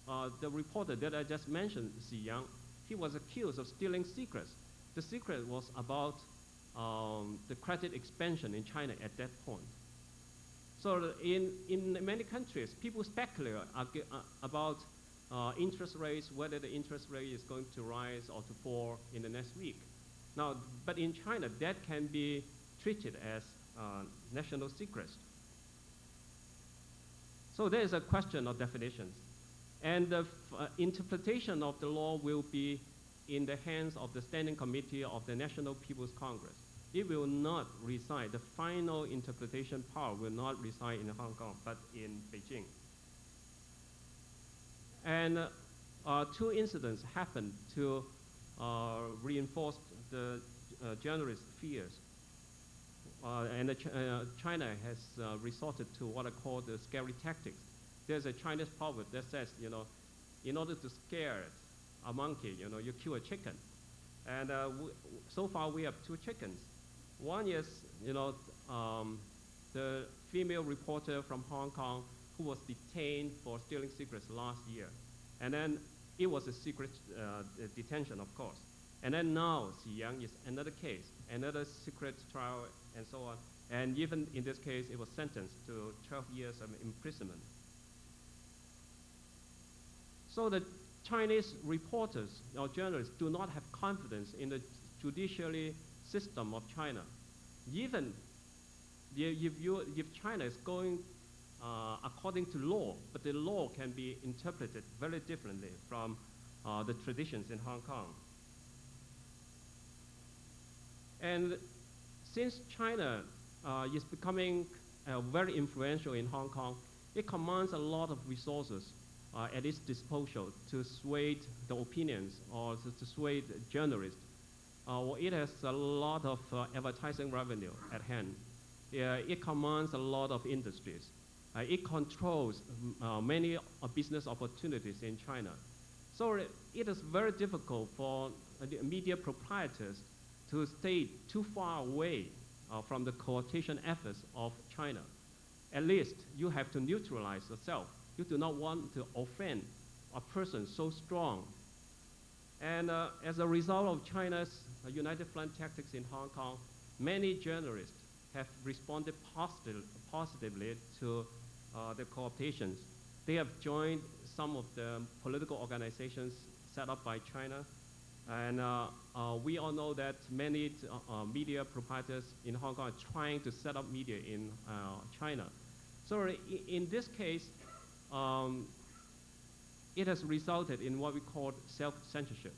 the reporter that I just mentioned, Xi Yang, he was accused of stealing secrets. The secret was about the credit expansion in China at that point. So in many countries, people speculate about interest rates, whether the interest rate is going to rise or to fall in the next week. Now, but in China, that can be treated as national secrets. So there is a question of definitions. And the interpretation of the law will be in the hands of the Standing Committee of the National People's Congress. It will not reside, the final interpretation power will not reside in Hong Kong, but in Beijing. And two incidents happened to reinforce the journalists' fears. China has resorted to what I call the scary tactics. There's a Chinese proverb that says, you know, in order to scare a monkey, you know, you kill a chicken. And so far we have two chickens. One is, you know, the female reporter from Hong Kong who was detained for stealing secrets last year. And then it was a secret detention, of course. And then now Xi Yang is another case, another secret trial, and so on. And even in this case, it was sentenced to 12 years of imprisonment. So the Chinese reporters or journalists do not have confidence in the judiciary system of China. Even if China is going according to law, but the law can be interpreted very differently from the traditions in Hong Kong. And since China is becoming very influential in Hong Kong, it commands a lot of resources at its disposal to sway the opinions or to sway the journalists. It has a lot of advertising revenue at hand. It commands a lot of industries. It controls many business opportunities in China. So it is very difficult for the media proprietors to stay too far away from the coercion efforts of China. At least you have to neutralize yourself. You do not want to offend a person so strong. And as a result of China's United Front tactics in Hong Kong, many journalists have responded positively to the cooptations. They have joined some of the political organizations set up by China. And we all know that many media proprietors in Hong Kong are trying to set up media in China. So in this case, it has resulted in what we call self-censorship.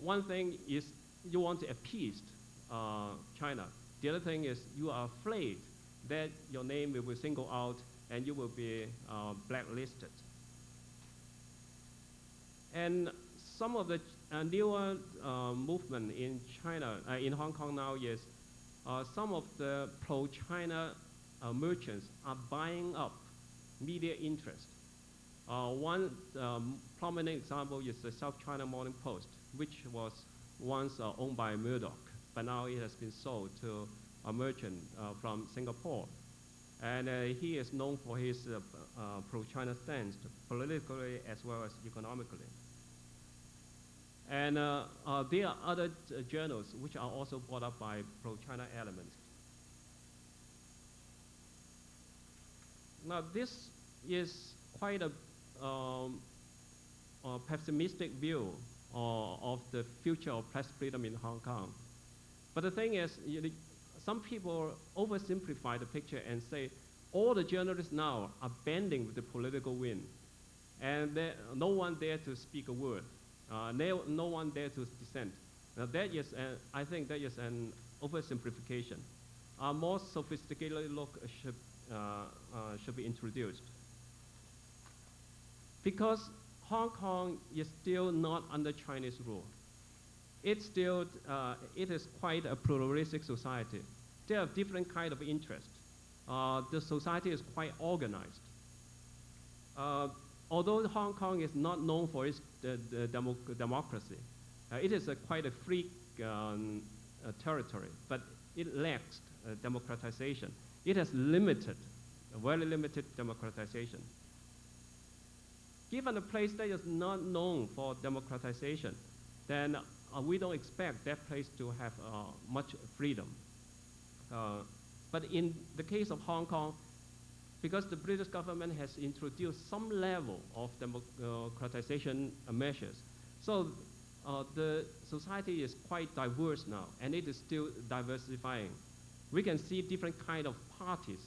One thing is you want to appease China. The other thing is you are afraid that your name will be singled out and you will be blacklisted. And some of the newer movement in China, in Hong Kong now is some of the pro-China merchants are buying up media interest. One prominent example is the South China Morning Post, which was once owned by Murdoch, but now it has been sold to a merchant from Singapore. And he is known for his pro-China stance, politically as well as economically. And there are other journals which are also brought up by pro-China elements. Now, this is quite a pessimistic view of the future of press freedom in Hong Kong. But the thing is, some people oversimplify the picture and say all the journalists now are bending with the political wind, and no one dare to speak a word. No one dare to dissent. Now I think that is an oversimplification. A more sophisticated look should be introduced. Because Hong Kong is still not under Chinese rule. It is quite a pluralistic society. There are different kind of interests. The society is quite organized. Although Hong Kong is not known for its democracy, it is quite a free territory, but it lacks democratization. It has very limited democratization. Given a place that is not known for democratization, then we don't expect that place to have much freedom. But in the case of Hong Kong, because the British government has introduced some level of democratization measures, so the society is quite diverse now, and it is still diversifying. We can see different kind of parties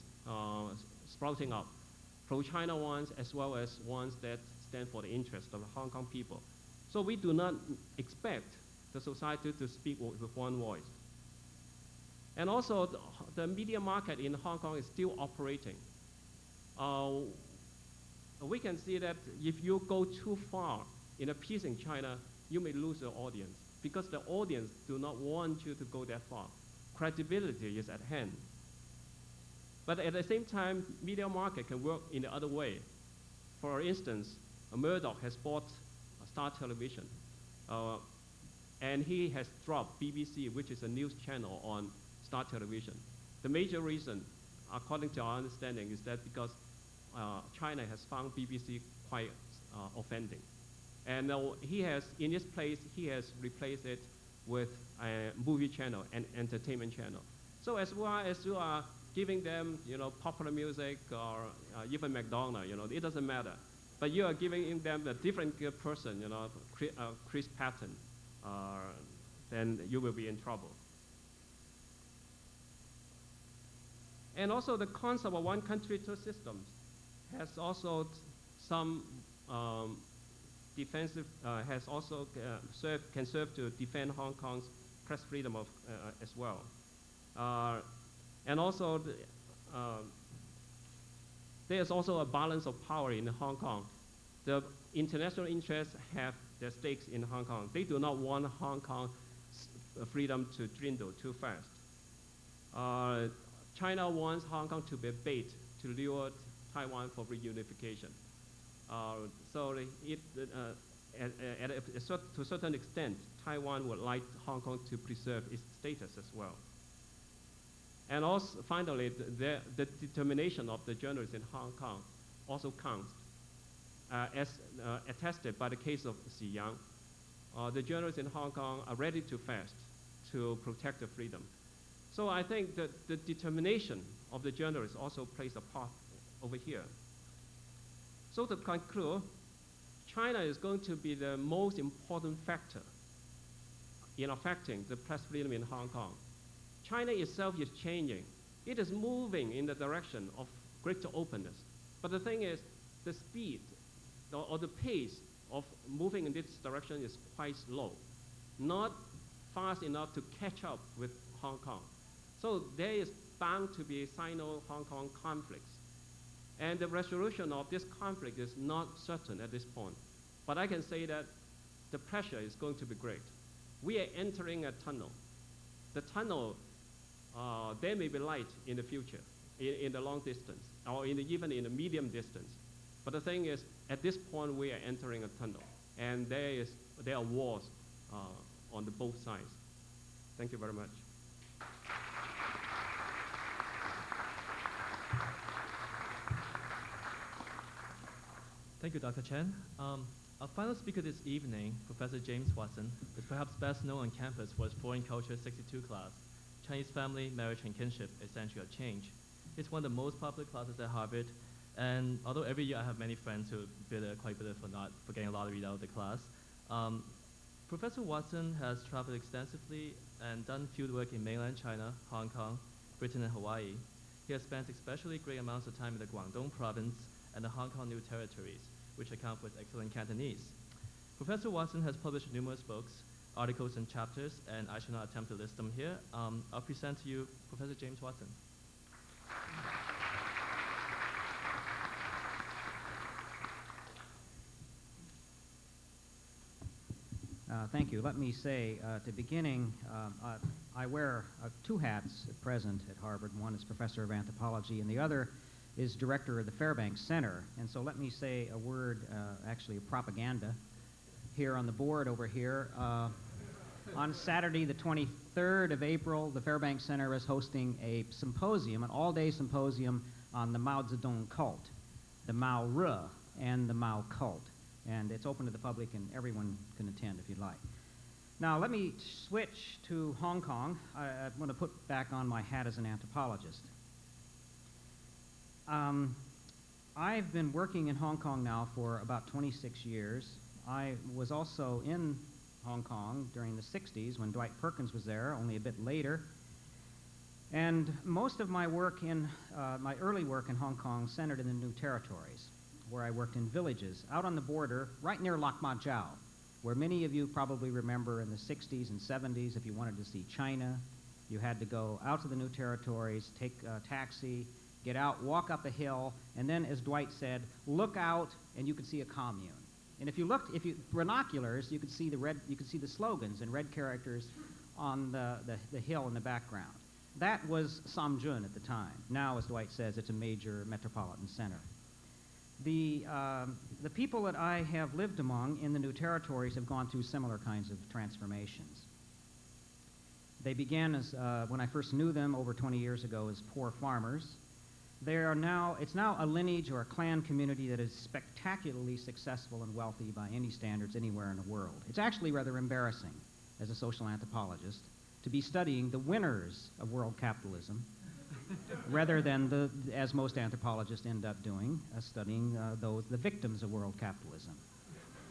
sprouting up, pro-China ones as well as ones that stand for the interest of the Hong Kong people. So we do not expect the society to speak with one voice. And also, the media market in Hong Kong is still operating. We can see that if you go too far in appeasing China, you may lose your audience, because the audience do not want you to go that far. Credibility is at hand. But at the same time, media market can work in the other way. For instance, Murdoch has bought Star Television, and he has dropped BBC, which is a news channel on Star Television. The major reason, according to our understanding, is that because China has found BBC quite offending. And in its place, he has replaced it with a movie channel and entertainment channel. So as well as you are giving them, popular music or even McDonald's, it doesn't matter. But you are giving them a different person, Chris Patton, then you will be in trouble. And also the concept of one country, two systems has also some defensive, has also can serve to defend Hong Kong's press freedom as well. And also, there's also a balance of power in Hong Kong. The international interests have their stakes in Hong Kong. They do not want Hong Kong's freedom to dwindle too fast. China wants Hong Kong to be a bait to lure Taiwan for reunification. So to a certain extent, Taiwan would like Hong Kong to preserve its status as well. And also, finally, the determination of the journalists in Hong Kong also counts, as attested by the case of Xi Yang. The journalists in Hong Kong are ready to fast to protect their freedom. So I think that the determination of the journalists also plays a part over here. So to conclude, China is going to be the most important factor in affecting the press freedom in Hong Kong. China itself is changing. It is moving in the direction of greater openness. But the thing is, the speed or the pace of moving in this direction is quite slow, not fast enough to catch up with Hong Kong. So there is bound to be Sino-Hong Kong conflicts. And the resolution of this conflict is not certain at this point. But I can say that the pressure is going to be great. We are entering a tunnel. The tunnel, there may be light in the future, in the long distance, or even in the medium distance. But the thing is, at this point, we are entering a tunnel. And there are wars on both sides. Thank you very much. Thank you, Dr. Chen. Our final speaker this evening, Professor James Watson, is perhaps best known on campus for his Foreign Culture 62 class, Chinese Family, Marriage and Kinship, A Century of Change. It's one of the most popular classes at Harvard, and although every year I have many friends who are quite bitter for getting a lot of read out of the class, Professor Watson has traveled extensively and done fieldwork in mainland China, Hong Kong, Britain, and Hawaii. He has spent especially great amounts of time in the Guangdong province and the Hong Kong New Territories, which account for his excellent Cantonese. Professor Watson has published numerous books, articles, and chapters, and I shall not attempt to list them here. I'll present to you Professor James Watson. Thank you. Let me say, at the beginning, I wear two hats at present at Harvard. One is professor of anthropology, and the other is director of the Fairbanks Center. And so let me say a word, actually of propaganda, here on the board over here. On Saturday, the 23rd of April, the Fairbanks Center is hosting a symposium, an all-day symposium on the Mao Zedong cult, the Mao Re, and the Mao cult. And it's open to the public, and everyone can attend if you'd like. Now, let me switch to Hong Kong. I want to put back on my hat as an anthropologist. I've been working in Hong Kong now for about 26 years. I was also in Hong Kong during the 60s when Dwight Perkins was there, only a bit later. And most of my work my early work in Hong Kong centered in the New Territories, where I worked in villages out on the border right near Lak Ma Chau, where many of you probably remember in the 60s and 70s, if you wanted to see China, you had to go out to the New Territories, take a taxi, get out, walk up a hill, and then, as Dwight said, look out and you could see a commune. And if you binoculars, you could see the slogans in red characters on the hill in the background. That was Samjun at the time. Now, as Dwight says, it's a major metropolitan center. The people that I have lived among in the New Territories have gone through similar kinds of transformations. They began as, when I first knew them over 20 years ago, as poor farmers. It's now a lineage or a clan community that is spectacularly successful and wealthy by any standards anywhere in the world. It's actually rather embarrassing as a social anthropologist to be studying the winners of world capitalism rather than, as most anthropologists end up doing, studying the victims of world capitalism.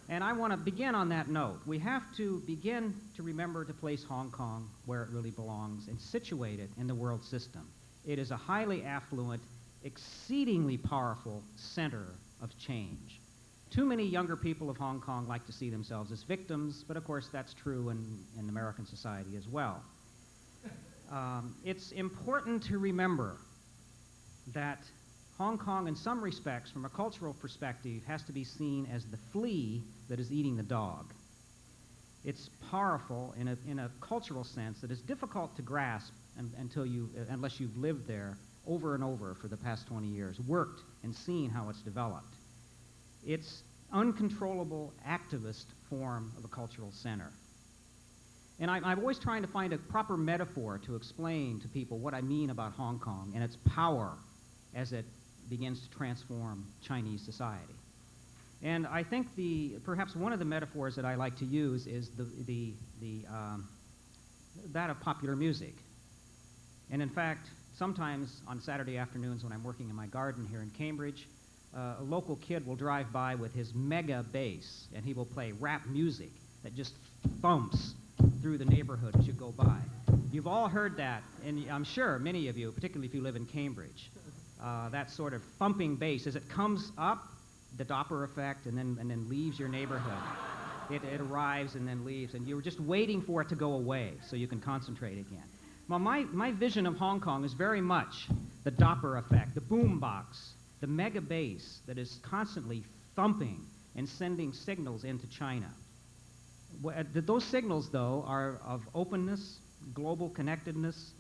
And I want to begin on that note. We have to begin to remember to place Hong Kong where it really belongs and situate it in the world system. It is a highly affluent, exceedingly powerful center of change. Too many younger people of Hong Kong like to see themselves as victims, but of course that's true in American society as well. It's important to remember that Hong Kong, in some respects, from a cultural perspective, has to be seen as the flea that is eating the dog. It's powerful in a cultural sense that is difficult to grasp unless you've lived there over and over for the past 20 years, worked and seen how it's developed. It's uncontrollable activist form of a cultural center. And I'm always trying to find a proper metaphor to explain to people what I mean about Hong Kong and its power as it begins to transform Chinese society. And I think perhaps one of the metaphors that I like to use is that of popular music. And in fact, sometimes on Saturday afternoons when I'm working in my garden here in Cambridge, a local kid will drive by with his mega bass, and he will play rap music that just thumps through the neighborhood as you go by. You've all heard that, and I'm sure many of you, particularly if you live in Cambridge, that sort of thumping bass, as it comes up, the Doppler effect, and then leaves your neighborhood. It arrives and then leaves, and you're just waiting for it to go away so you can concentrate again. Well, my vision of Hong Kong is very much the Doppler effect, the boom box, the mega bass that is constantly thumping and sending signals into China. Those signals, though, are of openness, global connectedness,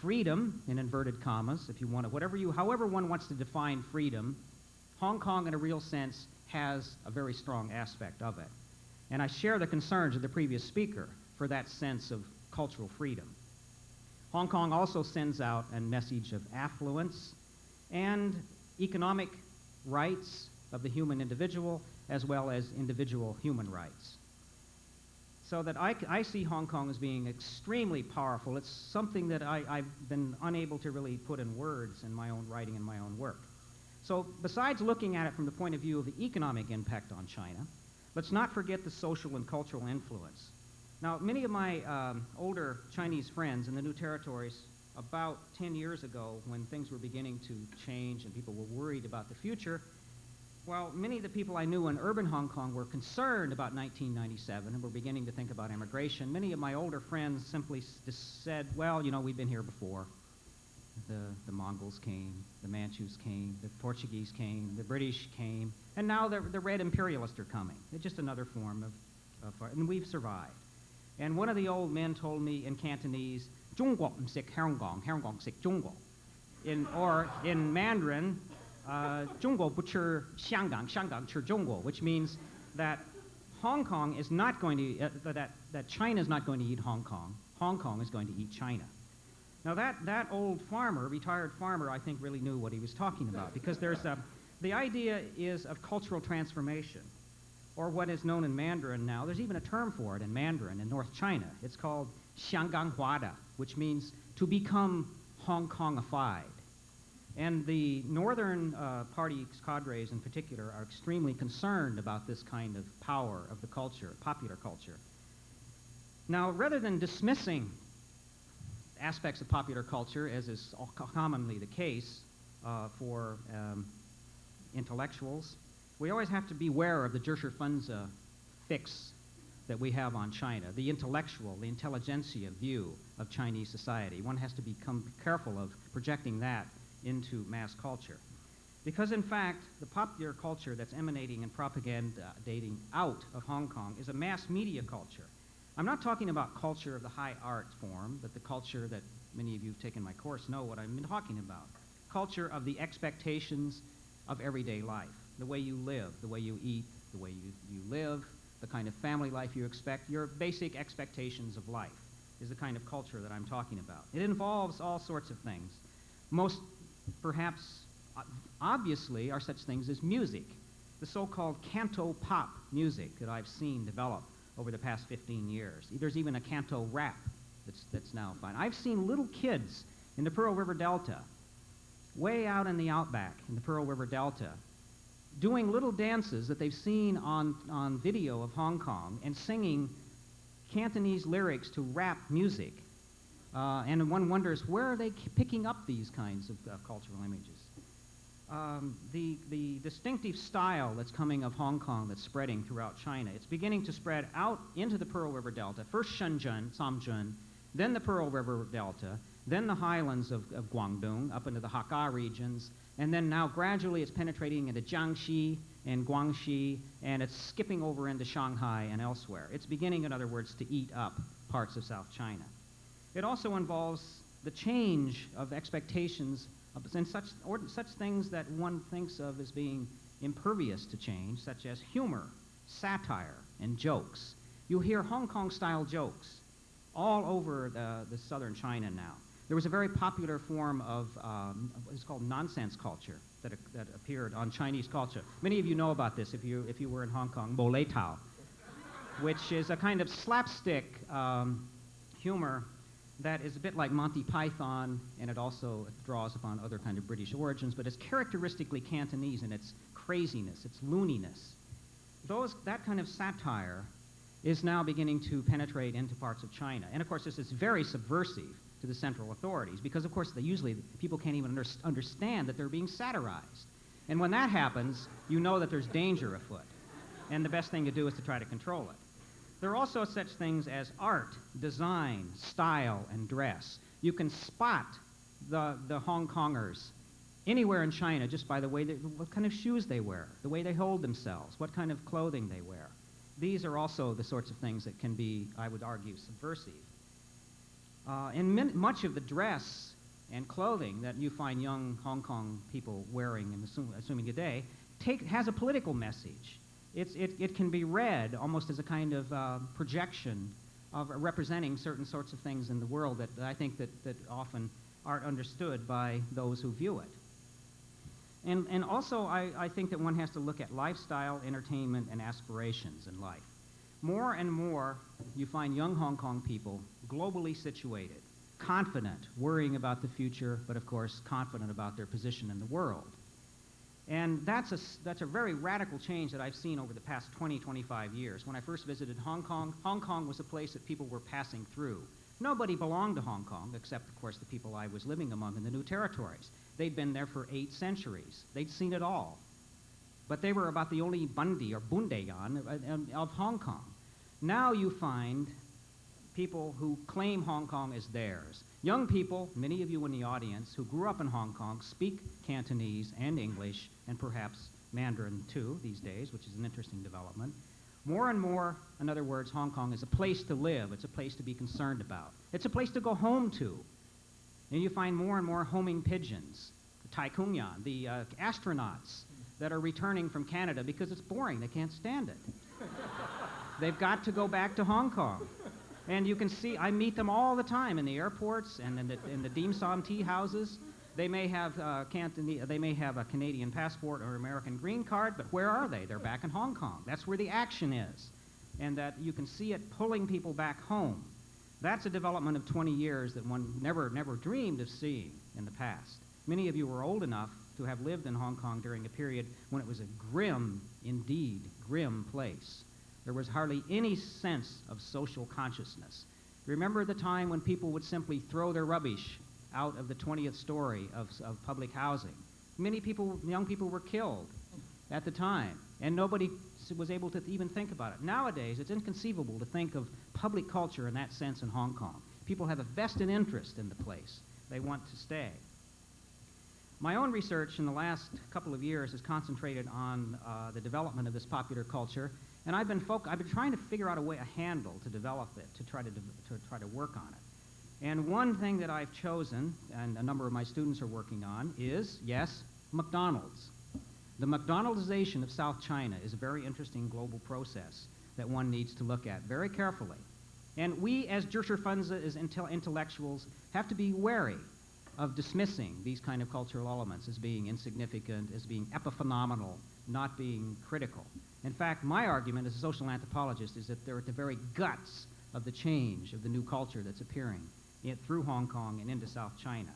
freedom, in inverted commas, if you want to, however one wants to define freedom. Hong Kong, in a real sense, has a very strong aspect of it. And I share the concerns of the previous speaker for that sense of cultural freedom. Hong Kong also sends out a message of affluence and economic rights of the human individual, as well as individual human rights. So that I see Hong Kong as being extremely powerful. It's something that I've been unable to really put in words in my own writing and my own work. So besides looking at it from the point of view of the economic impact on China, let's not forget the social and cultural influence. Now, many of my older Chinese friends in the New Territories, about 10 years ago, when things were beginning to change and people were worried about the future, well, many of the people I knew in urban Hong Kong were concerned about 1997 and were beginning to think about immigration. Many of my older friends simply just said, well, you know, we've been here before. The Mongols came, the Manchus came, the Portuguese came, the British came, and now the red imperialists are coming. It's just another form of and we've survived. And one of the old men told me in Cantonese, 中國唔食香港，香港食中國. Or in Mandarin, 中國不吃香港，香港吃中國, which means that Hong Kong is not going to, that China is not going to eat Hong Kong. Hong Kong is going to eat China. Now that old farmer, retired farmer, I think really knew what he was talking about, because the idea is of cultural transformation, or what is known in Mandarin now. There's even a term for it in Mandarin in North China. It's called 香港化的, which means to become Hong Kongified. And the Northern Party cadres in particular are extremely concerned about this kind of power of the culture, popular culture. Now, rather than dismissing aspects of popular culture, as is commonly the case for intellectuals, we always have to beware of the 知识分子 fix that we have on China, the intellectual, the intelligentsia view of Chinese society. One has to become careful of projecting that into mass culture. Because in fact, the popular culture that's emanating and propagating out of Hong Kong is a mass media culture. I'm not talking about culture of the high art form, but the culture that many of you who've taken my course know what I'm talking about. Culture of the expectations of everyday life, the way you live, the way you eat, the way you live, the kind of family life you expect, your basic expectations of life is the kind of culture that I'm talking about. It involves all sorts of things. Most, perhaps, obviously, are such things as music, the so-called canto pop music that I've seen develop over the past 15 years. There's even a canto rap that's now fine. I've seen little kids in the Pearl River Delta, way out in the outback in the Pearl River Delta, doing little dances that they've seen on video of Hong Kong and singing Cantonese lyrics to rap music. And one wonders, where are they picking up these kinds of cultural images? The distinctive style that's coming of Hong Kong that's spreading throughout China, it's beginning to spread out into the Pearl River Delta. First Shenzhen, Samjun, then the Pearl River Delta, then the highlands of Guangdong, up into the Hakka regions, and then now gradually it's penetrating into Jiangxi and Guangxi, and it's skipping over into Shanghai and elsewhere. It's beginning, in other words, to eat up parts of South China. It also involves the change of expectations and such things that one thinks of as being impervious to change, such as humor, satire, and jokes. You hear Hong Kong-style jokes all over the southern China now. There was a very popular form of what's called nonsense culture that appeared on Chinese culture. Many of you know about this if you were in Hong Kong, Mo Lei Tao, which is a kind of slapstick humor that is a bit like Monty Python, and it also draws upon other kind of British origins, but it's characteristically Cantonese in its craziness, its looniness. That kind of satire is now beginning to penetrate into parts of China. And of course, this is very subversive to the central authorities, because of course, usually people can't even understand that they're being satirized. And when that happens, you know that there's danger afoot. And the best thing to do is to try to control it. There are also such things as art, design, style, and dress. You can spot the Hong Kongers anywhere in China just by the way what kind of shoes they wear, the way they hold themselves, what kind of clothing they wear. These are also the sorts of things that can be, I would argue, subversive. And much of the dress and clothing that you find young Hong Kong people wearing, and assuming today, has a political message. It can be read almost as a kind of projection of representing certain sorts of things in the world that I think that often aren't understood by those who view it. And also, I think that one has to look at lifestyle, entertainment, and aspirations in life. More and more, you find young Hong Kong people globally situated, confident, worrying about the future, but of course confident about their position in the world. And that's a very radical change that I've seen over the past 20, 25 years. When I first visited Hong Kong was a place that people were passing through. Nobody belonged to Hong Kong, except, of course, the people I was living among in the New Territories. They'd been there for 8 centuries. They'd seen it all. But they were about the only Bundy or Bundaegan of Hong Kong. Now you find people who claim Hong Kong as theirs. Young people, many of you in the audience, who grew up in Hong Kong, speak Cantonese and English, and perhaps Mandarin too these days, which is an interesting development. More and more, in other words, Hong Kong is a place to live. It's a place to be concerned about. It's a place to go home to. And you find more and more homing pigeons, the Tai Kung Yan, the astronauts that are returning from Canada because it's boring. They can't stand it. They've got to go back to Hong Kong. And you can see, I meet them all the time in the airports and in the dim sum tea houses. They may have they may have a Canadian passport or American green card, but where are they? They're back in Hong Kong. That's where the action is, and that you can see it pulling people back home. That's a development of 20 years that one never dreamed of seeing in the past. Many of you were old enough to have lived in Hong Kong during a period when it was a grim, indeed grim place. There was hardly any sense of social consciousness. Remember the time when people would simply throw their rubbish out of the 20th story of public housing? Many people, young people, were killed at the time, and nobody was able to even think about it. Nowadays, it's inconceivable to think of public culture in that sense in Hong Kong. People have a vested interest in the place. They want to stay. My own research in the last couple of years has concentrated on the development of this popular culture, and I've been trying to figure out a handle to develop it, to try to work on it. And one thing that I've chosen, and a number of my students are working on, is, yes, McDonald's. The McDonaldization of South China is a very interesting global process that one needs to look at very carefully. And we, as Zhishifunzi, as intellectuals, have to be wary of dismissing these kind of cultural elements as being insignificant, as being epiphenomenal, not being critical. In fact, my argument as a social anthropologist is that they're at the very guts of the change of the new culture that's appearing through Hong Kong and into South China.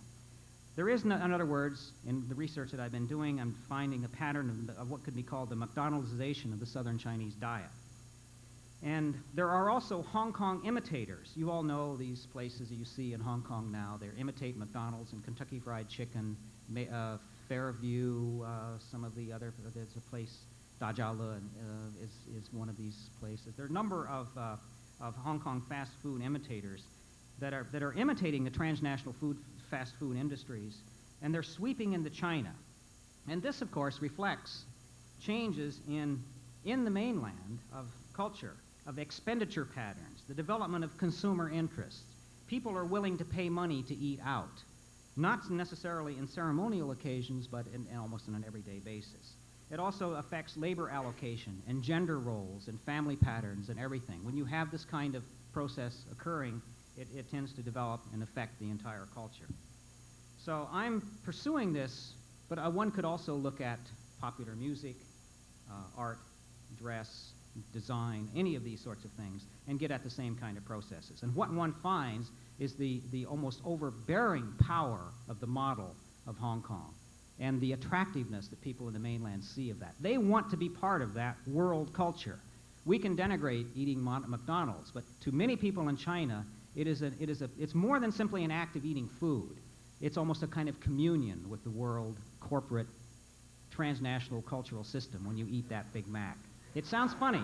There is, in other words, in the research that I've been doing, I'm finding a pattern of what could be called the McDonaldization of the Southern Chinese diet. And there are also Hong Kong imitators. You all know these places that you see in Hong Kong now. They imitate McDonald's and Kentucky Fried Chicken, Fairview, some of the other, there's a place, Dajiaole is one of these places. There are a number of Hong Kong fast food imitators that are imitating the transnational fast food industries, and they're sweeping into China. And this, of course, reflects changes in the mainland of culture, of expenditure patterns, the development of consumer interests. People are willing to pay money to eat out, not necessarily in ceremonial occasions, but almost on an everyday basis. It also affects labor allocation and gender roles and family patterns and everything. When you have this kind of process occurring, it tends to develop and affect the entire culture. So I'm pursuing this, but one could also look at popular music, art, dress, design, any of these sorts of things, and get at the same kind of processes. And what one finds is the almost overbearing power of the model of Hong Kong and the attractiveness that people in the mainland see of that. They want to be part of that world culture. We can denigrate eating McDonald's, but to many people in China, it's more than simply an act of eating food. It's almost a kind of communion with the world corporate transnational cultural system when you eat that Big Mac. It sounds funny,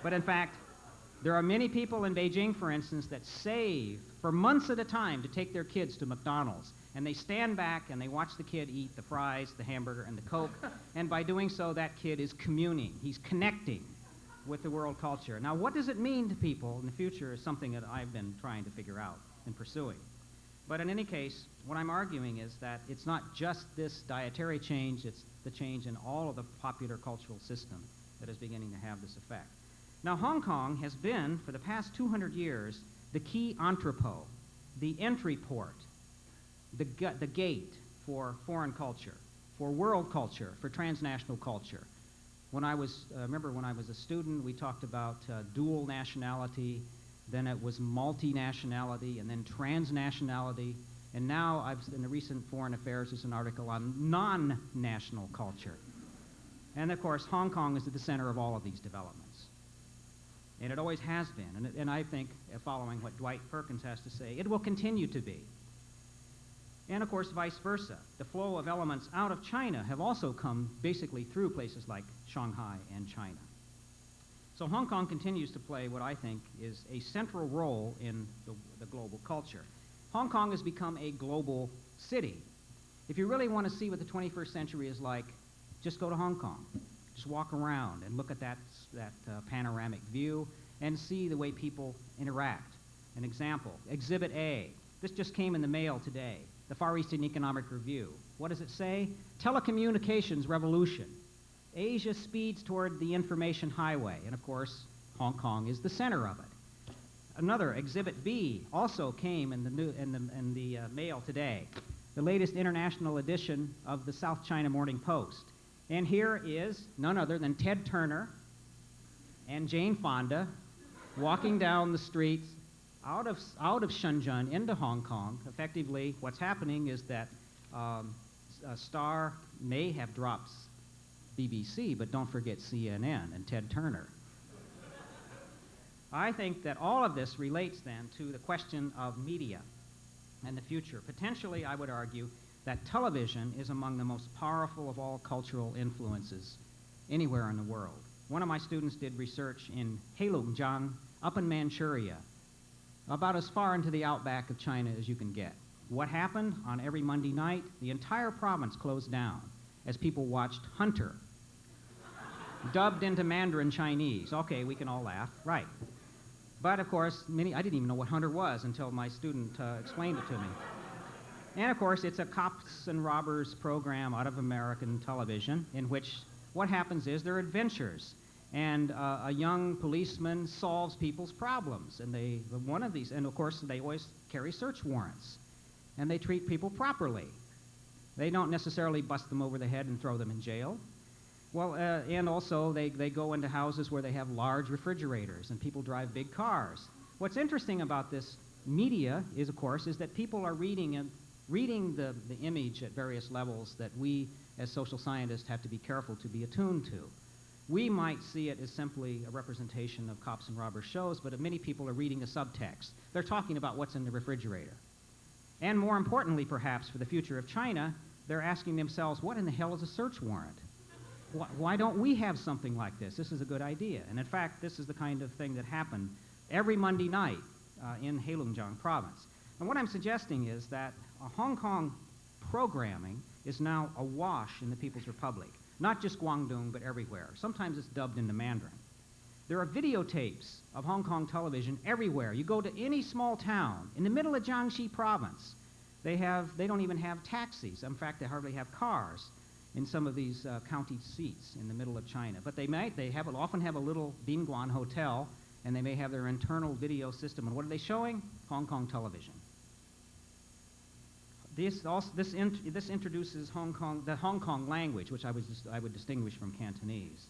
but in fact, there are many people in Beijing, for instance, that save for months at a time to take their kids to McDonald's, and they stand back and they watch the kid eat the fries, the hamburger, and the Coke, and by doing so, that kid is communing. He's connecting with the world culture. Now, what does it mean to people in the future is something that I've been trying to figure out and pursuing. But in any case, what I'm arguing is that it's not just this dietary change, it's the change in all of the popular cultural system that is beginning to have this effect. Now, Hong Kong has been, for the past 200 years, the key entrepot, the entry port, the gate for foreign culture. for world culture, for transnational culture. Remember when I was a student, we talked about dual nationality, then it was multinationality, and then transnationality, and now in the recent Foreign Affairs, there's an article on non-national culture. And of course, Hong Kong is at the center of all of these developments. And it always has been, and I think, following what Dwight Perkins has to say, it will continue to be. And of course, vice versa. The flow of elements out of China have also come basically through places like Shanghai and China. So Hong Kong continues to play what I think is a central role in the global culture. Hong Kong has become a global city. If you really want to see what the 21st century is like, just go to Hong Kong. Just walk around and look at that panoramic view and see the way people interact. An example, Exhibit A. This just came in the mail today. The Far Eastern Economic Review. What does it say? Telecommunications revolution. Asia speeds toward the information highway, and of course, Hong Kong is the center of it. Another, Exhibit B, also came in the mail today. The latest international edition of the South China Morning Post. And here is none other than Ted Turner and Jane Fonda walking down the streets out of Shenzhen into Hong Kong. Effectively, what's happening is that Star may have dropped BBC, but don't forget CNN and Ted Turner. I think that all of this relates then to the question of media and the future. Potentially, I would argue that television is among the most powerful of all cultural influences anywhere in the world. One of my students did research in Heilongjiang, up in Manchuria, about as far into the outback of China as you can get. What happened on every Monday night? The entire province closed down as people watched Hunter, dubbed into Mandarin Chinese. Okay, we can all laugh, right. But of course, I didn't even know what Hunter was until my student explained it to me. And of course, it's a cops and robbers program out of American television in which what happens is there are adventures. And a young policeman solves people's problems. And and of course, they always carry search warrants. And they treat people properly. They don't necessarily bust them over the head and throw them in jail. Well, and also they go into houses where they have large refrigerators and people drive big cars. What's interesting about this media is, of course, is that people are reading the image at various levels that we as social scientists have to be careful to be attuned to. We might see it as simply a representation of cops and robbers shows, but many people are reading a subtext. They're talking about what's in the refrigerator. And more importantly, perhaps, for the future of China, they're asking themselves, what in the hell is a search warrant? Why don't we have something like this? This is a good idea. And in fact, this is the kind of thing that happened every Monday night in Heilongjiang province. And what I'm suggesting is that Hong Kong programming is now awash in the People's Republic. Not just Guangdong, but everywhere. Sometimes it's dubbed into Mandarin. There are videotapes of Hong Kong television everywhere. You go to any small town in the middle of Jiangxi province. They don't even have taxis. In fact, they hardly have cars in some of these county seats in the middle of China. But they often have a little Bingguan hotel, and they may have their internal video system. And what are they showing? Hong Kong television. This introduces the Hong Kong language, which I would distinguish from Cantonese.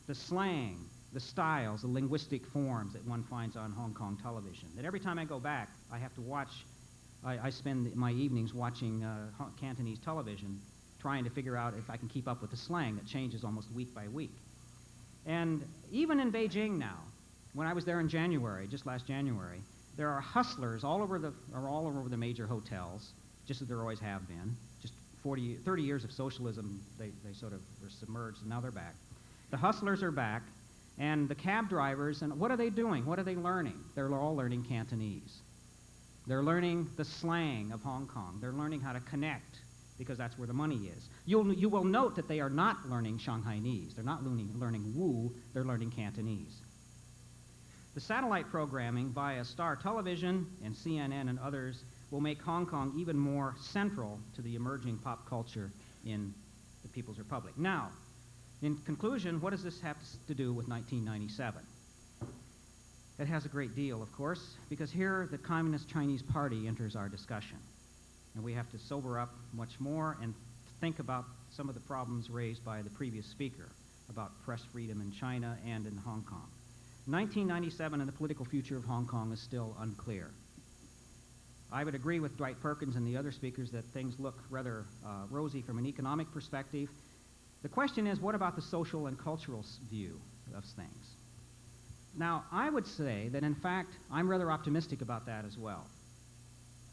The slang, the styles, the linguistic forms that one finds on Hong Kong television. That every time I go back, I have to watch. I spend my evenings watching Cantonese television, trying to figure out if I can keep up with the slang that changes almost week by week. And even in Beijing now, when I was there in January, just last January, there are hustlers all over the major hotels, just as there always have been. Just 30 years of socialism, they sort of were submerged, and now they're back. The hustlers are back, and the cab drivers, and what are they doing? What are they learning? They're all learning Cantonese. They're learning the slang of Hong Kong. They're learning how to connect, because that's where the money is. You will note that they are not learning Shanghainese. They're not learning Wu. They're learning Cantonese. The satellite programming via Star Television and CNN and others will make Hong Kong even more central to the emerging pop culture in the People's Republic. Now, in conclusion, what does this have to do with 1997? It has a great deal, of course, because here the Communist Chinese Party enters our discussion. And we have to sober up much more and think about some of the problems raised by the previous speaker about press freedom in China and in Hong Kong. 1997 and the political future of Hong Kong is still unclear. I would agree with Dwight Perkins and the other speakers that things look rather rosy from an economic perspective. The question is, what about the social and cultural view of things? Now, I would say that, in fact, I'm rather optimistic about that as well.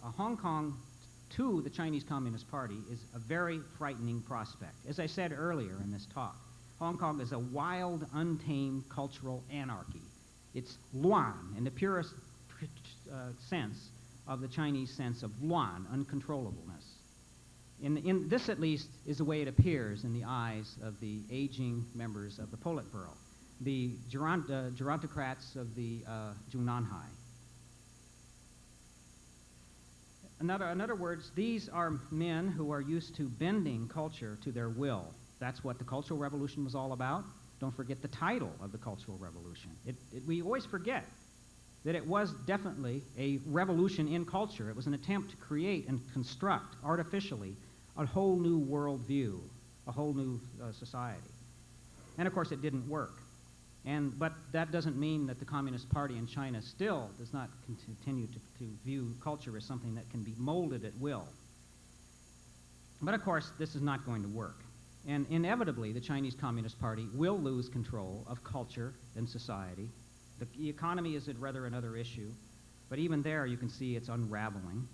Hong Kong to the Chinese Communist Party is a very frightening prospect. As I said earlier in this talk, Hong Kong is a wild, untamed cultural anarchy. It's luan in the purest sense of the Chinese sense of luan, uncontrollableness. In this, at least, is the way it appears in the eyes of the aging members of the Politburo, the gerontocrats of the Zhongnanhai. In other words, these are men who are used to bending culture to their will. That's what the Cultural Revolution was all about. Don't forget the title of the Cultural Revolution. We always forget that it was definitely a revolution in culture. It was an attempt to create and construct artificially a whole new worldview, a whole new society. And of course, it didn't work. But that doesn't mean that the Communist Party in China still does not continue to view culture as something that can be molded at will. But of course, this is not going to work. And inevitably, the Chinese Communist Party will lose control of culture and society. The economy is rather another issue, but even there you can see it's unraveling,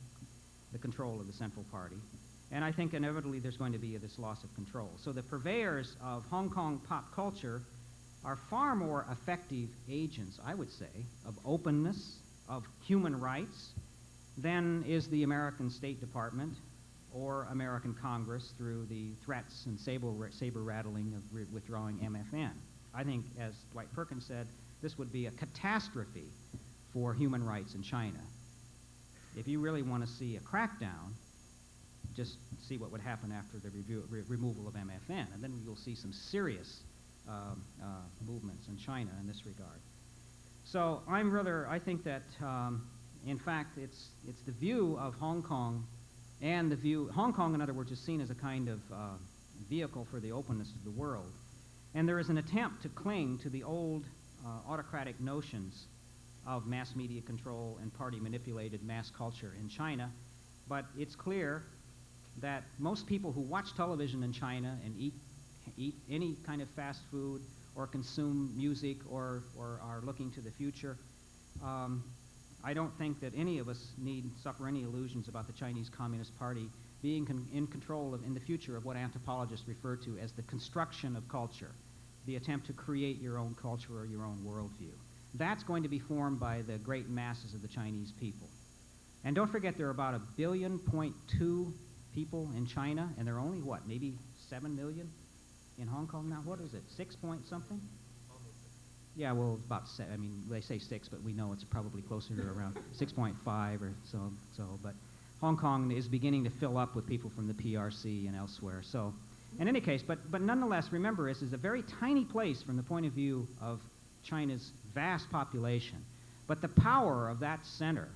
the control of the Central Party. And I think inevitably there's going to be this loss of control. So the purveyors of Hong Kong pop culture are far more effective agents, I would say, of openness, of human rights, than is the American State Department or American Congress through the threats and saber rattling of withdrawing MFN. I think, as Dwight Perkins said, this would be a catastrophe for human rights in China. If you really want to see a crackdown, just see what would happen after the removal of MFN, and then you'll see some serious movements in China in this regard. So I think that, in fact, it's the view of Hong Kong, and Hong Kong, in other words, is seen as a kind of vehicle for the openness of the world. And there is an attempt to cling to the old autocratic notions of mass media control and party-manipulated mass culture in China. But it's clear that most people who watch television in China and eat any kind of fast food or consume music or are looking to the future, I don't think that any of us need suffer any illusions about the Chinese Communist Party being in control in the future of what anthropologists refer to as the construction of culture, the attempt to create your own culture or your own worldview. That's going to be formed by the great masses of the Chinese people. And don't forget there are about 1.2 billion people in China, and there are only, what, maybe 7 million in Hong Kong now? What is it, 6 point something? Yeah, well, about 7. I mean, they say 6, but we know it's probably closer to around 6.5 or so. But Hong Kong is beginning to fill up with people from the PRC and elsewhere. So, in any case, but nonetheless, remember, this is a very tiny place from the point of view of China's vast population. But the power of that center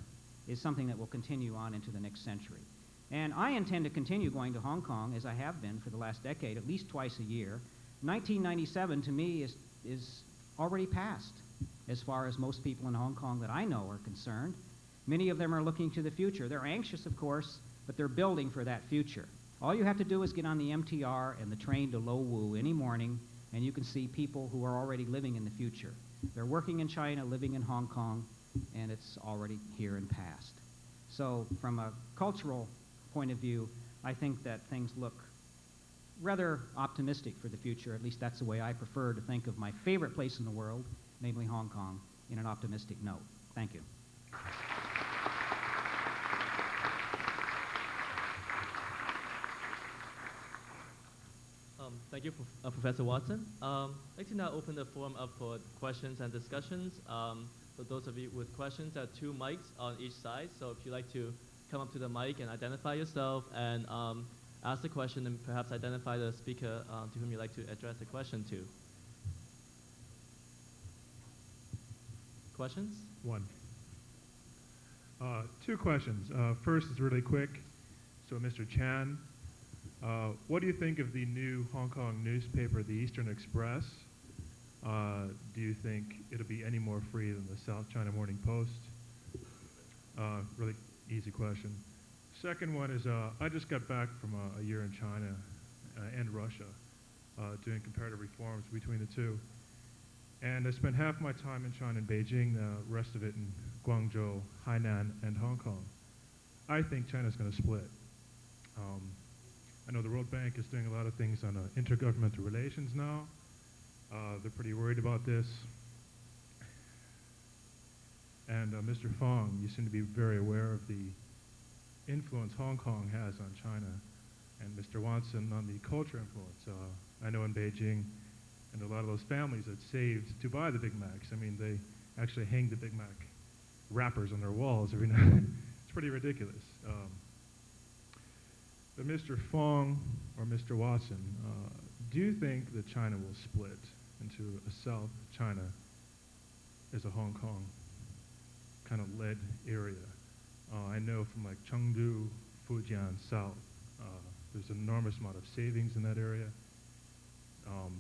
is something that will continue on into the next century. And I intend to continue going to Hong Kong, as I have been for the last decade, at least twice a year. 1997, to me, is already past, as far as most people in Hong Kong that I know are concerned. Many of them are looking to the future. They're anxious, of course, but they're building for that future. All you have to do is get on the MTR and the train to Lo Wu any morning, and you can see people who are already living in the future. They're working in China, living in Hong Kong, and it's already here and past. So from a cultural point of view, I think that things look rather optimistic for the future. At least that's the way I prefer to think of my favorite place in the world, namely Hong Kong, in an optimistic note. Thank you. Thank you, Professor Watson. I'd like to now open the forum up for questions and discussions. For those of you with questions, there are 2 mics on each side. So if you'd like to come up to the mic and identify yourself and ask the question and perhaps identify the speaker to whom you'd like to address the question to. Questions? 1. 2 questions. First is really quick. So Mr. Chan, What do you think of the new Hong Kong newspaper, the Eastern Express? Do you think it'll be any more free than the South China Morning Post? Really easy question. Second one is, I just got back from a year in China and Russia, doing comparative reforms between the two. And I spent half my time in China and Beijing, the rest of it in Guangzhou, Hainan, and Hong Kong. I think China's going to split. I know the World Bank is doing a lot of things on intergovernmental relations now. They're pretty worried about this. And Mr. Fong, you seem to be very aware of the influence Hong Kong has on China, and Mr. Watson on the culture influence. I know in Beijing, and a lot of those families that saved to buy the Big Macs, I mean, they actually hang the Big Mac wrappers on their walls every night. It's pretty ridiculous. But Mr. Fong or Mr. Watson, do you think that China will split into a South China as a Hong Kong kind of led area? I know from like Chengdu, Fujian, South, there's an enormous amount of savings in that area.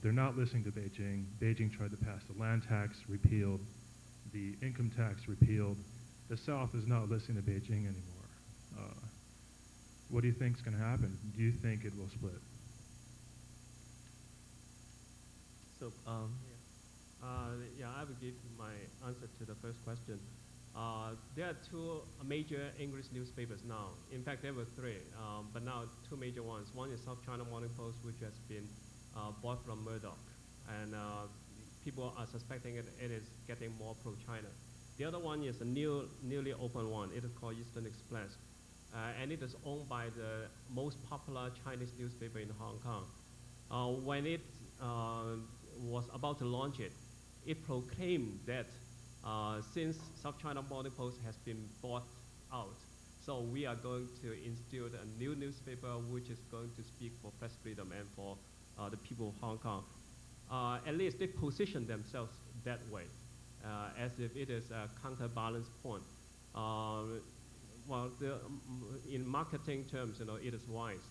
They're not listening to Beijing. Beijing tried to pass the land tax, repealed, the income tax repealed. The South is not listening to Beijing anymore. What do you think is going to happen? Do you think it will split? So, Yeah, I will give my answer to the first question. There are two major English newspapers now. In fact, there were three, but now two major ones. One is South China Morning Post, which has been bought from Murdoch, and people are suspecting it is getting more pro-China. The other one is a newly opened one. It is called Eastern Express, and it is owned by the most popular Chinese newspaper in Hong Kong. When it was about to launch it, it proclaimed that since South China Morning Post has been bought out, so we are going to institute a new newspaper which is going to speak for press freedom and for the people of Hong Kong. At least they position themselves that way, as if it is a counterbalance point. In marketing terms, it is wise.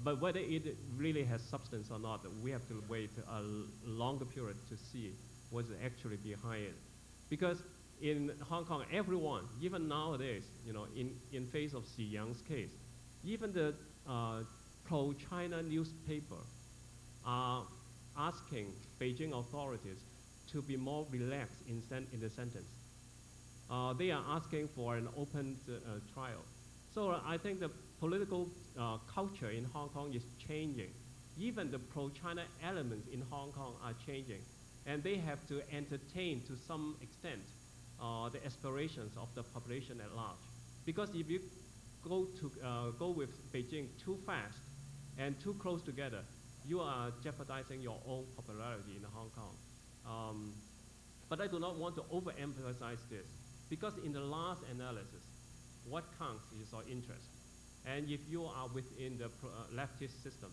But whether it really has substance or not, we have to wait a longer period to see what's actually behind it. Because in Hong Kong, everyone, even nowadays, in face of Xi Yang's case, even the pro-China newspaper are asking Beijing authorities to be more relaxed in the sentence. They are asking for an open trial. So I think the political culture in Hong Kong is changing. Even the pro-China elements in Hong Kong are changing. And they have to entertain, to some extent, the aspirations of the population at large. Because if you go with Beijing too fast and too close together, you are jeopardizing your own popularity in Hong Kong. But I do not want to overemphasize this, because in the last analysis, what counts is our interest. And if you are within the leftist system,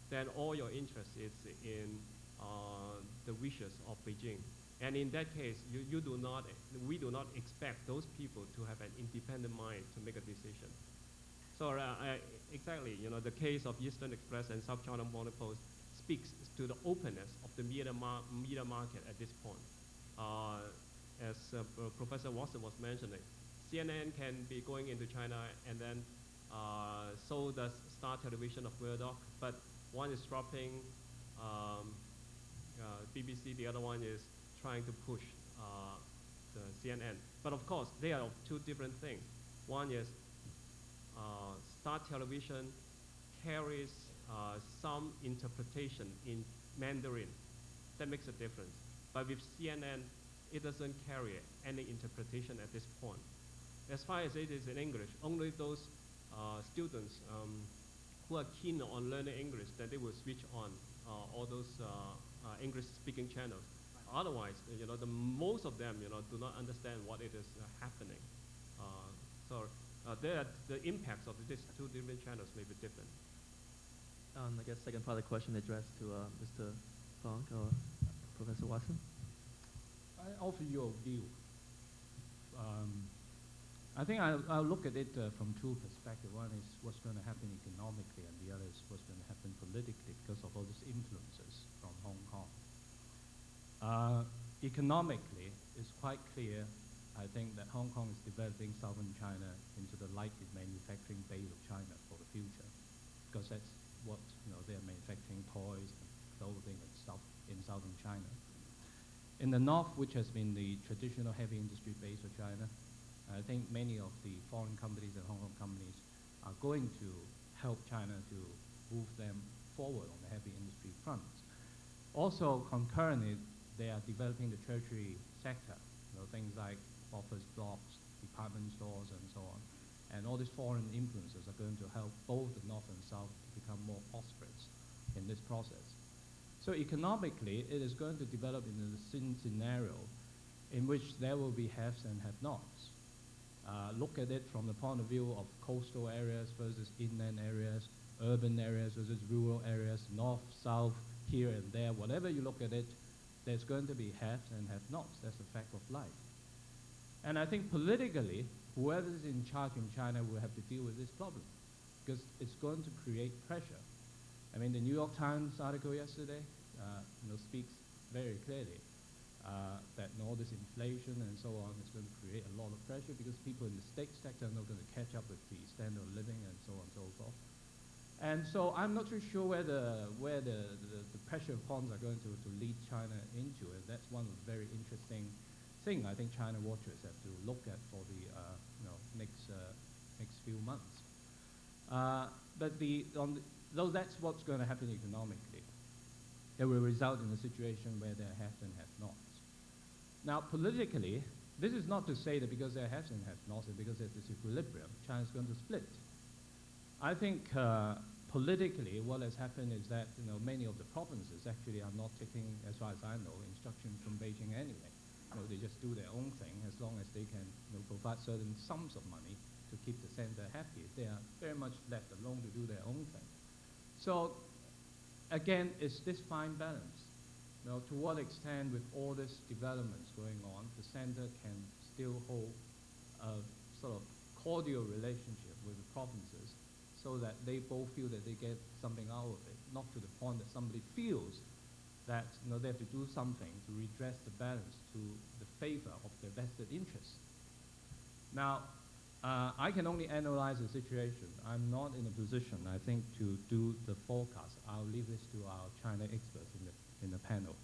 then all your interest is in the wishes of Beijing. And in that case, we do not expect those people to have an independent mind to make a decision. So exactly, the case of Eastern Express and South China Morning Post speaks to the openness of the media market at this point. As Professor Watson was mentioning, CNN can be going into China, and then so does Star Television of Murdoch, but one is dropping BBC, the other one is trying to push the CNN. But of course, they are two different things. One is Star Television carries some interpretation in Mandarin. That makes a difference. But with CNN, it doesn't carry any interpretation at this point. As far as it is in English, only those students who are keen on learning English, then they will switch on all those English-speaking channels. Otherwise, most of them, do not understand what it is happening. So the impacts of these two different channels may be different. I guess second part of the question addressed to Mr. Fong or Professor Watson. I offer you a view. I think I'll look at it from two perspectives. One is what's going to happen economically, and the other is what's going to happen politically because of all these influences from Hong Kong. Economically, it's quite clear, I think, that Hong Kong is developing southern China into the likely manufacturing base of China for the future, because that's what, they're manufacturing toys and clothing and stuff in southern China. In the north, which has been the traditional heavy industry base of China, I think many of the foreign companies and Hong Kong companies are going to help China to move them forward on the heavy industry front. Also, concurrently, they are developing the tertiary sector, things like office blocks, department stores, and so on. And all these foreign influences are going to help both the north and south to become more prosperous in this process. So economically, it is going to develop in a scenario in which there will be haves and have-nots. Look at it from the point of view of coastal areas versus inland areas, urban areas versus rural areas, north, south, here and there. Whatever you look at it, there's going to be haves and have-nots. That's a fact of life. And I think politically, whoever is in charge in China will have to deal with this problem because it's going to create pressure. I mean, the New York Times article yesterday speaks very clearly that all this inflation and so on is going to create a lot of pressure because people in the state sector are not going to catch up with the standard of living and so on and so forth. And so I'm not too sure where the pressure points are going to lead China into, and that's one of the very interesting things I think China watchers have to look at for the next few months. Though that's what's going to happen economically, it will result in a situation where there are haves and have-nots. Now, politically, this is not to say that because there are haves and have-nots and because there's this equilibrium, China's going to split. I think politically, what has happened is that many of the provinces actually are not taking, as far as I know, instructions from Beijing anyway. They just do their own thing as long as they can provide certain sums of money to keep the center happy. They are very much left alone to do their own thing. So again, it's this fine balance. To what extent, with all these developments going on, the center can still hold a sort of cordial relationship with the provinces so that they both feel that they get something out of it, not to the point that somebody feels that they have to do something to redress the balance to the favor of their vested interests. Now, I can only analyze the situation. I'm not in a position, I think, to do the forecast. I'll leave this to our China experts in the panel.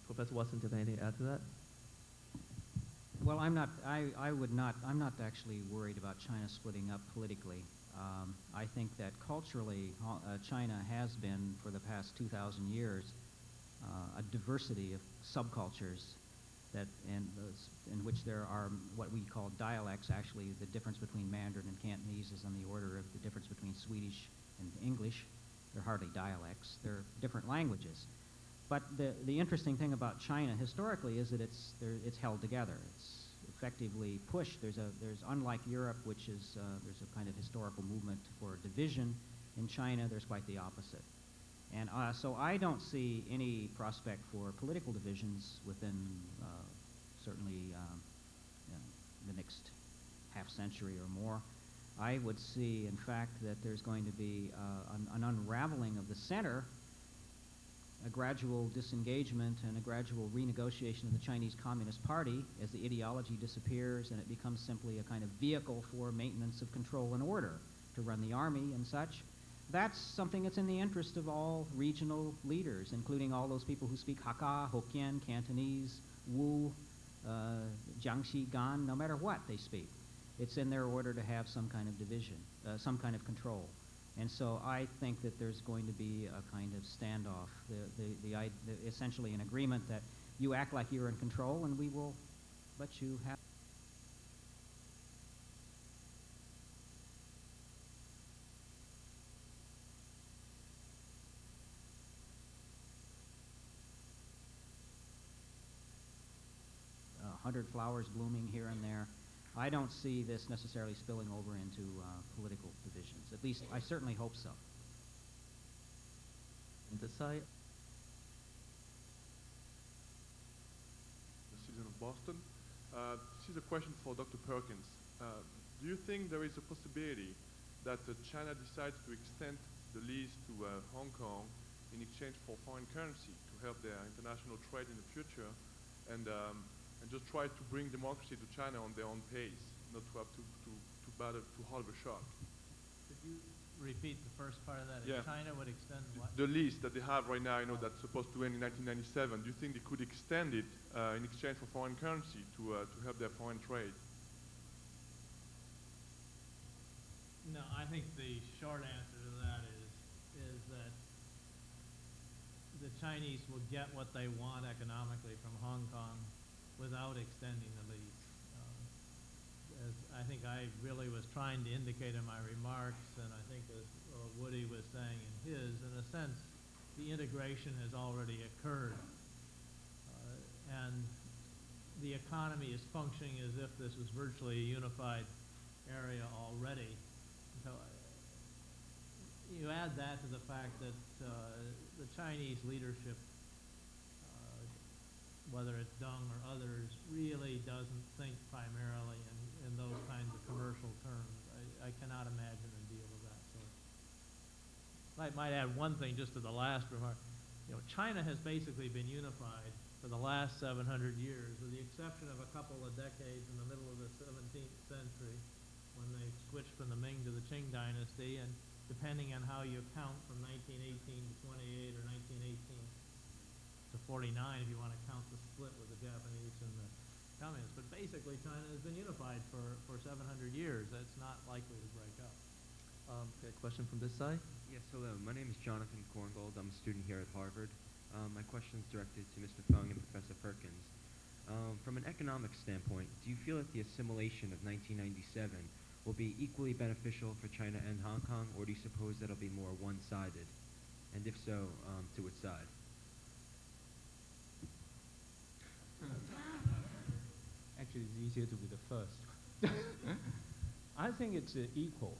Professor Watson, do you have anything to add to that? Well, I'm not actually worried about China splitting up politically. I think that culturally, China has been, for the past 2,000 years, a diversity of subcultures in which there are what we call dialects. Actually, the difference between Mandarin and Cantonese is on the order of the difference between Swedish and English. They're hardly dialects. They're different languages. But the interesting thing about China historically is that it's held together. It's effectively pushed. There's unlike Europe, which is there's a kind of historical movement for division. In China, there's quite the opposite. And so I don't see any prospect for political divisions within certainly the next half century or more. I would see, in fact, that there's going to be an unraveling of the center, a gradual disengagement and a gradual renegotiation of the Chinese Communist Party as the ideology disappears and it becomes simply a kind of vehicle for maintenance of control and order to run the army and such. That's something that's in the interest of all regional leaders, including all those people who speak Hakka, Hokkien, Cantonese, Wu, Jiangxi, Gan, no matter what they speak. It's in their order to have some kind of division, some kind of control. And so I think that there's going to be a kind of standoff, essentially an agreement that you act like you're in control and we will let you have. Hundred flowers blooming here and there. I don't see this necessarily spilling over into political divisions. At least, I certainly hope so. On this side? The citizen of Boston. this is a question for Dr. Perkins. Do you think there is a possibility that China decides to extend the lease to Hong Kong in exchange for foreign currency to help their international trade in the future, and just try to bring democracy to China on their own pace, not to have too bad, too hard of a shock? Could you repeat the first part of that? Yeah. If China would extend what? The lease that they have right now, that's supposed to end in 1997. Do you think they could extend it in exchange for foreign currency to help their foreign trade? No, I think the short answer to that is that the Chinese will get what they want economically from Hong Kong without extending the lease. As I think I really was trying to indicate in my remarks, and I think as Woody was saying in his, in a sense, the integration has already occurred. And the economy is functioning as if this was virtually a unified area already. So you add that to the fact that the Chinese leadership, whether it's Deng or others, really doesn't think primarily in those kinds of commercial terms. I cannot imagine a deal of that sort. I might add one thing just to the last remark. China has basically been unified for the last 700 years, with the exception of a couple of decades in the middle of the 17th century, when they switched from the Ming to the Qing dynasty, and depending on how you count, from 1918 to 28 or 1918 to 49, if you want to count the split with the Japanese and the communists. But basically, China has been unified for 700 years. That's not likely to break up. Okay, question from this side. Yes, hello. My name is Jonathan Korngold. I'm a student here at Harvard. My question is directed to Mr. Fung and Professor Perkins. From an economic standpoint, do you feel that the assimilation of 1997 will be equally beneficial for China and Hong Kong, or do you suppose that'll be more one-sided? And if so, to which side? Actually, it's easier to be the first. I think it's equal.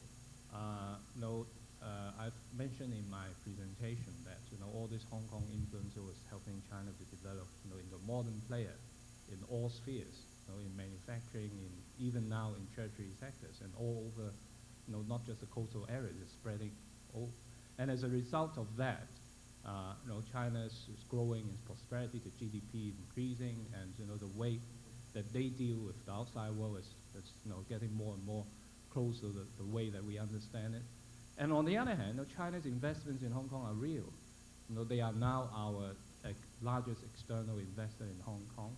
I've mentioned in my presentation that all this Hong Kong influence was helping China to develop into a modern player in all spheres, in manufacturing, even now in tertiary sectors, and all over, not just the coastal areas, it's spreading all. And as a result of that, China is growing its prosperity, the GDP increasing, and the way that they deal with the outside world is getting more and more close to the way that we understand it. And on the other hand, China's investments in Hong Kong are real. They are now our largest external investor in Hong Kong,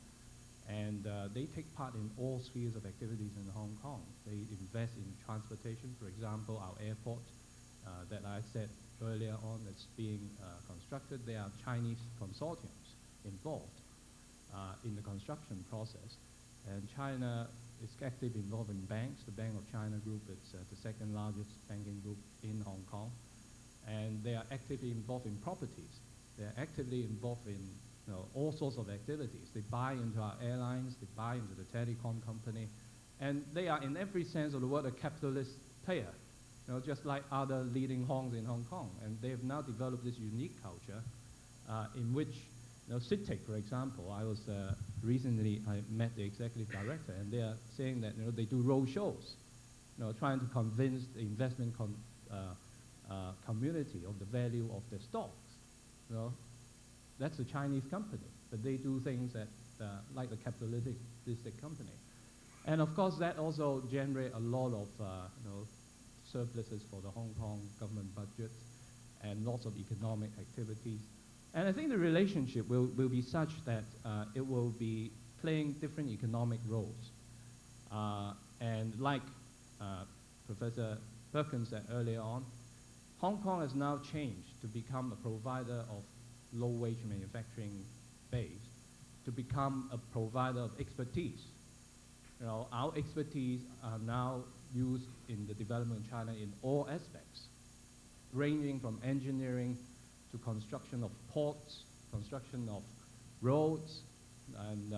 and they take part in all spheres of activities in Hong Kong. They invest in transportation, for example, our airport that I said earlier on that's being constructed. There are Chinese consortiums involved in the construction process. And China is actively involved in banks. The Bank of China Group is the second largest banking group in Hong Kong. And they are actively involved in properties. They are actively involved in all sorts of activities. They buy into our airlines, they buy into the telecom company, and they are in every sense of the word a capitalist player, just like other leading hongs in Hong Kong. And they have now developed this unique culture in which CITIC, for example, recently I met the executive director, and they are saying that they do road shows, trying to convince the investment community of the value of their stocks. That's a Chinese company, but they do things that like a capitalistic company, and of course that also generates a lot of surpluses for the Hong Kong government budget, and lots of economic activities. And I think the relationship will be such that it will be playing different economic roles. And like Professor Perkins said earlier on, Hong Kong has now changed to become a provider of low-wage manufacturing base, to become a provider of expertise. Our expertise are now used in the development of China in all aspects, ranging from engineering to construction of ports, construction of roads, and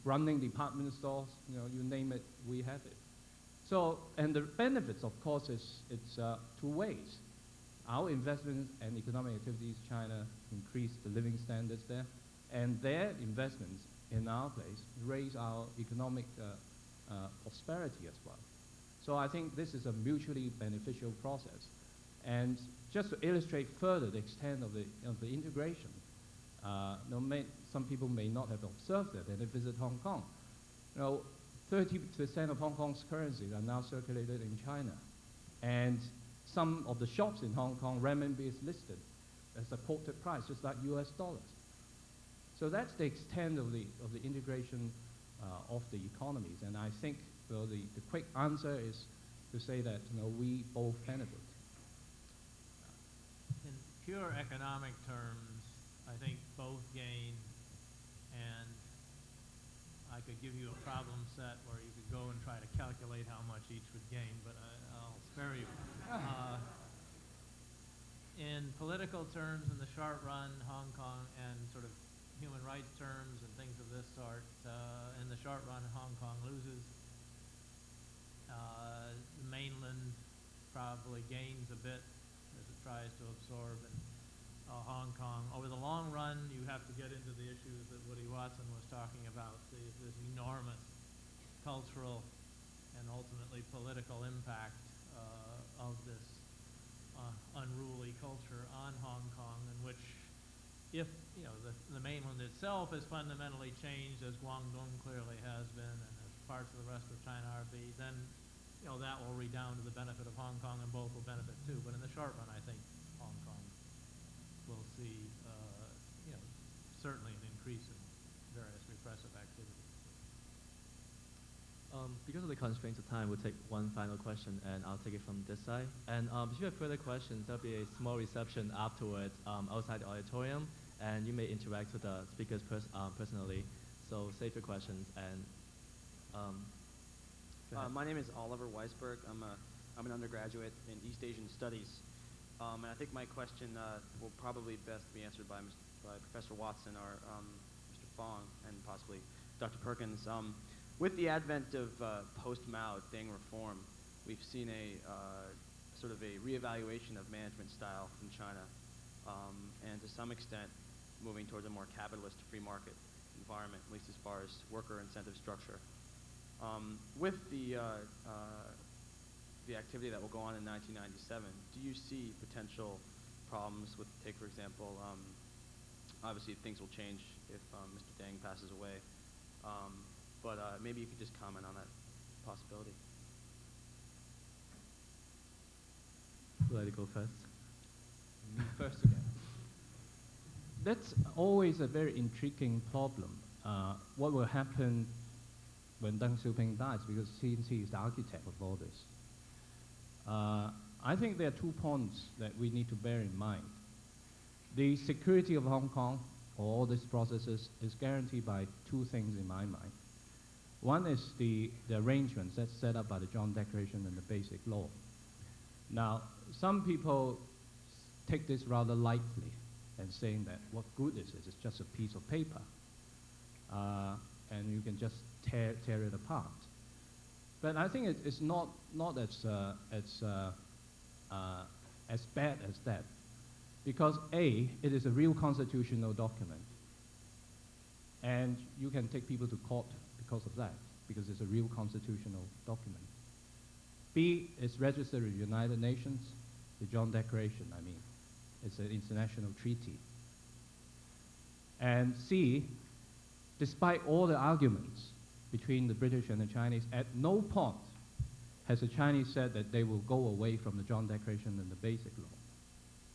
running department stores. You name it, we have it. So, and the benefits, of course, it's two ways. Our investments and economic activities in China increase the living standards there, and their investments in our place, raise our economic prosperity as well. So I think this is a mutually beneficial process. And just to illustrate further the extent of the integration, some people may not have observed it when they visit Hong Kong. 30% of Hong Kong's currencies are now circulated in China. And some of the shops in Hong Kong, renminbi is listed as a quoted price, just like US dollars. So that's the extent of the integration of the economies. And I think the quick answer is to say that we both benefit. In pure economic terms, I think both gain, and I could give you a problem set where you could go and try to calculate how much each would gain, but I'll spare you. In political terms, in the short run, Hong Kong, and sort of human rights terms and things of this sort, in the short run, Hong Kong loses. The mainland probably gains a bit as it tries to absorb Hong Kong. Over the long run, you have to get into the issues that Woody Watson was talking about, this enormous cultural and ultimately political impact of this unruly culture on Hong Kong, in which if the mainland itself is fundamentally changed, as Guangdong clearly has been, and as parts of the rest of China are be, then that will redound to the benefit of Hong Kong, and both will benefit too. But in the short run, I think Hong Kong will see certainly an increase in various repressive activities. Because of the constraints of time, we'll take one final question, and I'll take it from this side. And if you have further questions, there'll be a small reception afterwards outside the auditorium, and you may interact with the speakers personally. So save your questions. And my name is Oliver Weisberg. I'm an undergraduate in East Asian Studies, and I think my question will probably best be answered by Professor Watson or Mr. Fong and possibly Dr. Perkins. With the advent of post-Mao Deng reform, we've seen a sort of a reevaluation of management style in China, and to some extent moving towards a more capitalist free market environment, at least as far as worker incentive structure. With the activity that will go on in 1997, do you see potential problems with, take for example, obviously things will change if Mr. Deng passes away, but maybe you could just comment on that possibility. Would you like to go first? Me first again. That's always a very intriguing problem. What will happen when Deng Xiaoping dies, because since he is the architect of all this. I think there are 2 points that we need to bear in mind. The security of Hong Kong, or all these processes, is guaranteed by 2 things in my mind. One is the arrangements that's set up by the John Declaration and the Basic Law. Now, some people take this rather lightly and saying that what good is this? It's just a piece of paper, and you can just tear it apart. But I think it's not as bad as that, because A, it is a real constitutional document, and you can take people to court because of that, because it's a real constitutional document. B, it's registered with the United Nations, the John Declaration, I mean. It's an international treaty. And C, despite all the arguments between the British and the Chinese, at no point has the Chinese said that they will go away from the John Declaration and the Basic Law.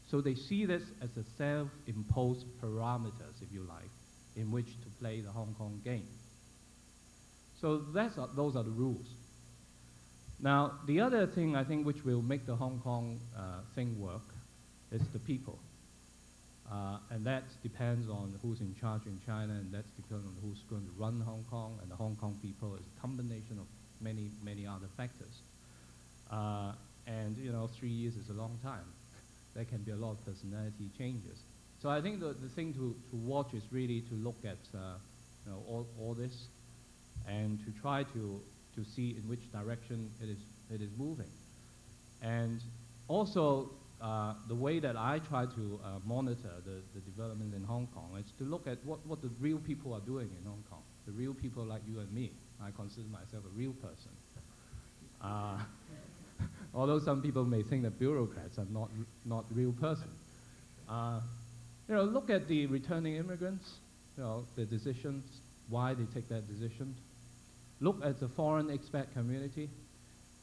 So they see this as a self-imposed parameters, if you like, in which to play the Hong Kong game. So those are the rules. Now, the other thing I think which will make the Hong Kong thing work is the people. And that depends on who's in charge in China, and that depends on who's going to run Hong Kong, and the Hong Kong people is a combination of many, many other factors. And 3 years is a long time. There can be a lot of personality changes. So I think the thing to watch is really to look at all this, and to try to see in which direction it is moving. And also, the way that I try to monitor the development in Hong Kong is to look at what the real people are doing in Hong Kong. The real people like you and me. I consider myself a real person. Although some people may think that bureaucrats are not real persons. Look at the returning immigrants, the decisions, why they take that decision. Look at the foreign expat community.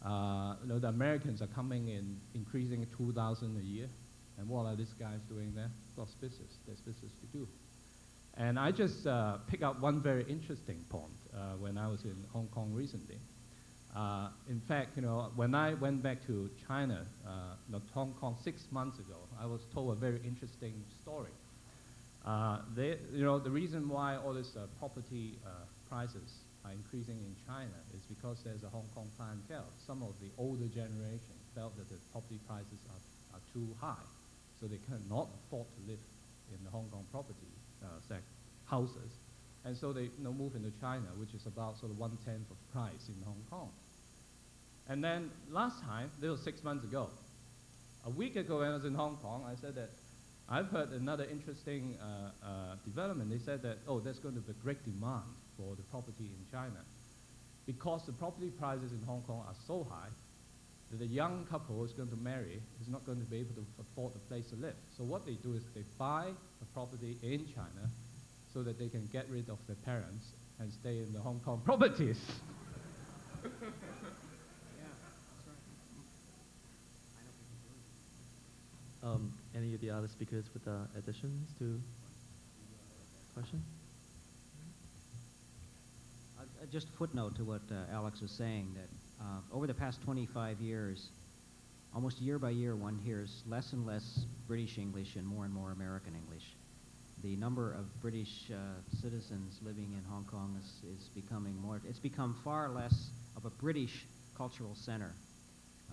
The Americans are coming in, increasing 2,000 a year. And what are these guys doing there? Well, business. There's business to do. And I just pick up one very interesting point when I was in Hong Kong recently. In fact, when I went back to China, not Hong Kong, 6 months ago, I was told a very interesting story. The reason why all these property prices are increasing in China is because there's a Hong Kong clientele. Some of the older generation felt that the property prices are too high, so they cannot afford to live in the Hong Kong property houses. And so they move into China, which is about sort of 1/10 of the price in Hong Kong. And then last time, this was 6 months ago, a week ago when I was in Hong Kong, I said that I've heard another interesting development. They said that, there's going to be great demand for the property in China because the property prices in Hong Kong are so high that the young couple who's going to marry is not going to be able to afford a place to live. So what they do is they buy a property in China so that they can get rid of their parents and stay in the Hong Kong properties. Any of the other speakers with additions to question? Just a footnote to what Alex was saying, that over the past 25 years, almost year by year, one hears less and less British English and more American English. The number of British citizens living in Hong Kong is becoming more, it's become far less of a British cultural center.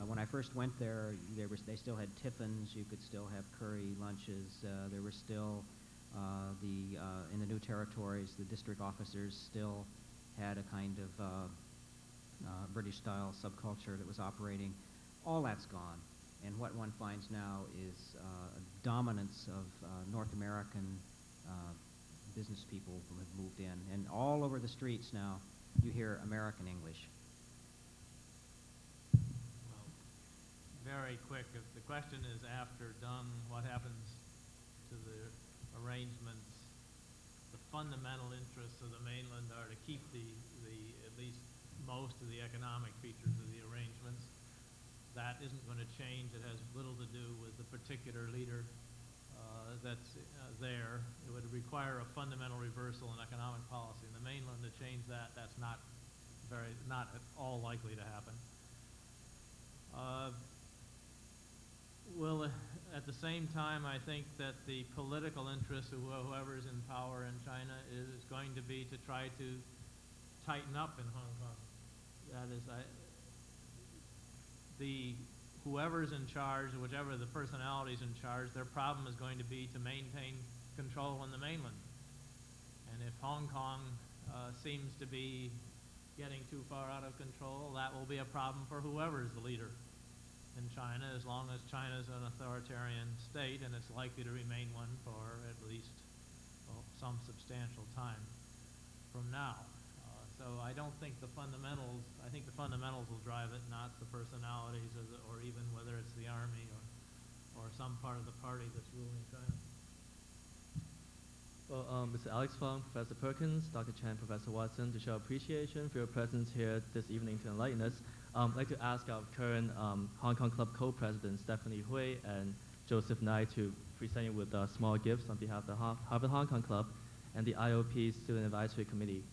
When I first went there, they still had tiffins, you could still have curry lunches, there were still, in the new territories, the district officers still had a kind of British-style subculture that was operating. All that's gone. And what one finds now is a dominance of North American business people who have moved in. And all over the streets now, you hear American English. Well, very quick. If the question is after done, what happens to the arrangements? The fundamental interests of the mainland are to keep the at least most of the economic features of the arrangements. That isn't going to change. It has little to do with the particular leader that's there. It would require a fundamental reversal in economic policy in the mainland to change that. That's not at all likely to happen. At the same time, I think that the political interest of whoever is in power in China is going to be to try to tighten up in Hong Kong. That is, whoever's in charge, whichever the personality's in charge, their problem is going to be to maintain control on the mainland. And if Hong Kong seems to be getting too far out of control, that will be a problem for whoever's the leader in China, as long as China's an authoritarian state, and it's likely to remain one for at least some substantial time from now. So I don't think the fundamentals, I think the fundamentals will drive it, not the personalities or even whether it's the army or some part of the party that's ruling China. Well, Mr. Alex Fong, Professor Perkins, Dr. Chan, Professor Watson, to show appreciation for your presence here this evening to enlighten us, I'd like to ask our current Hong Kong Club co-presidents, Stephanie Hui and Joseph Nye, to present you with small gifts on behalf of the Harvard Hong Kong Club and the IOP Student Advisory Committee.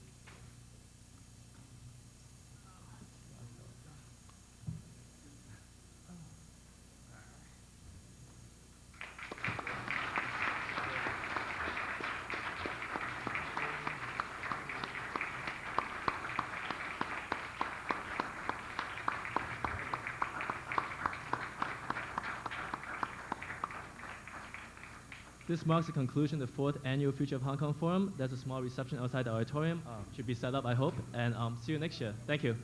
This marks the conclusion of the 4th Annual Future of Hong Kong Forum. There's a small reception outside the auditorium. Should be set up, I hope. And see you next year. Thank you.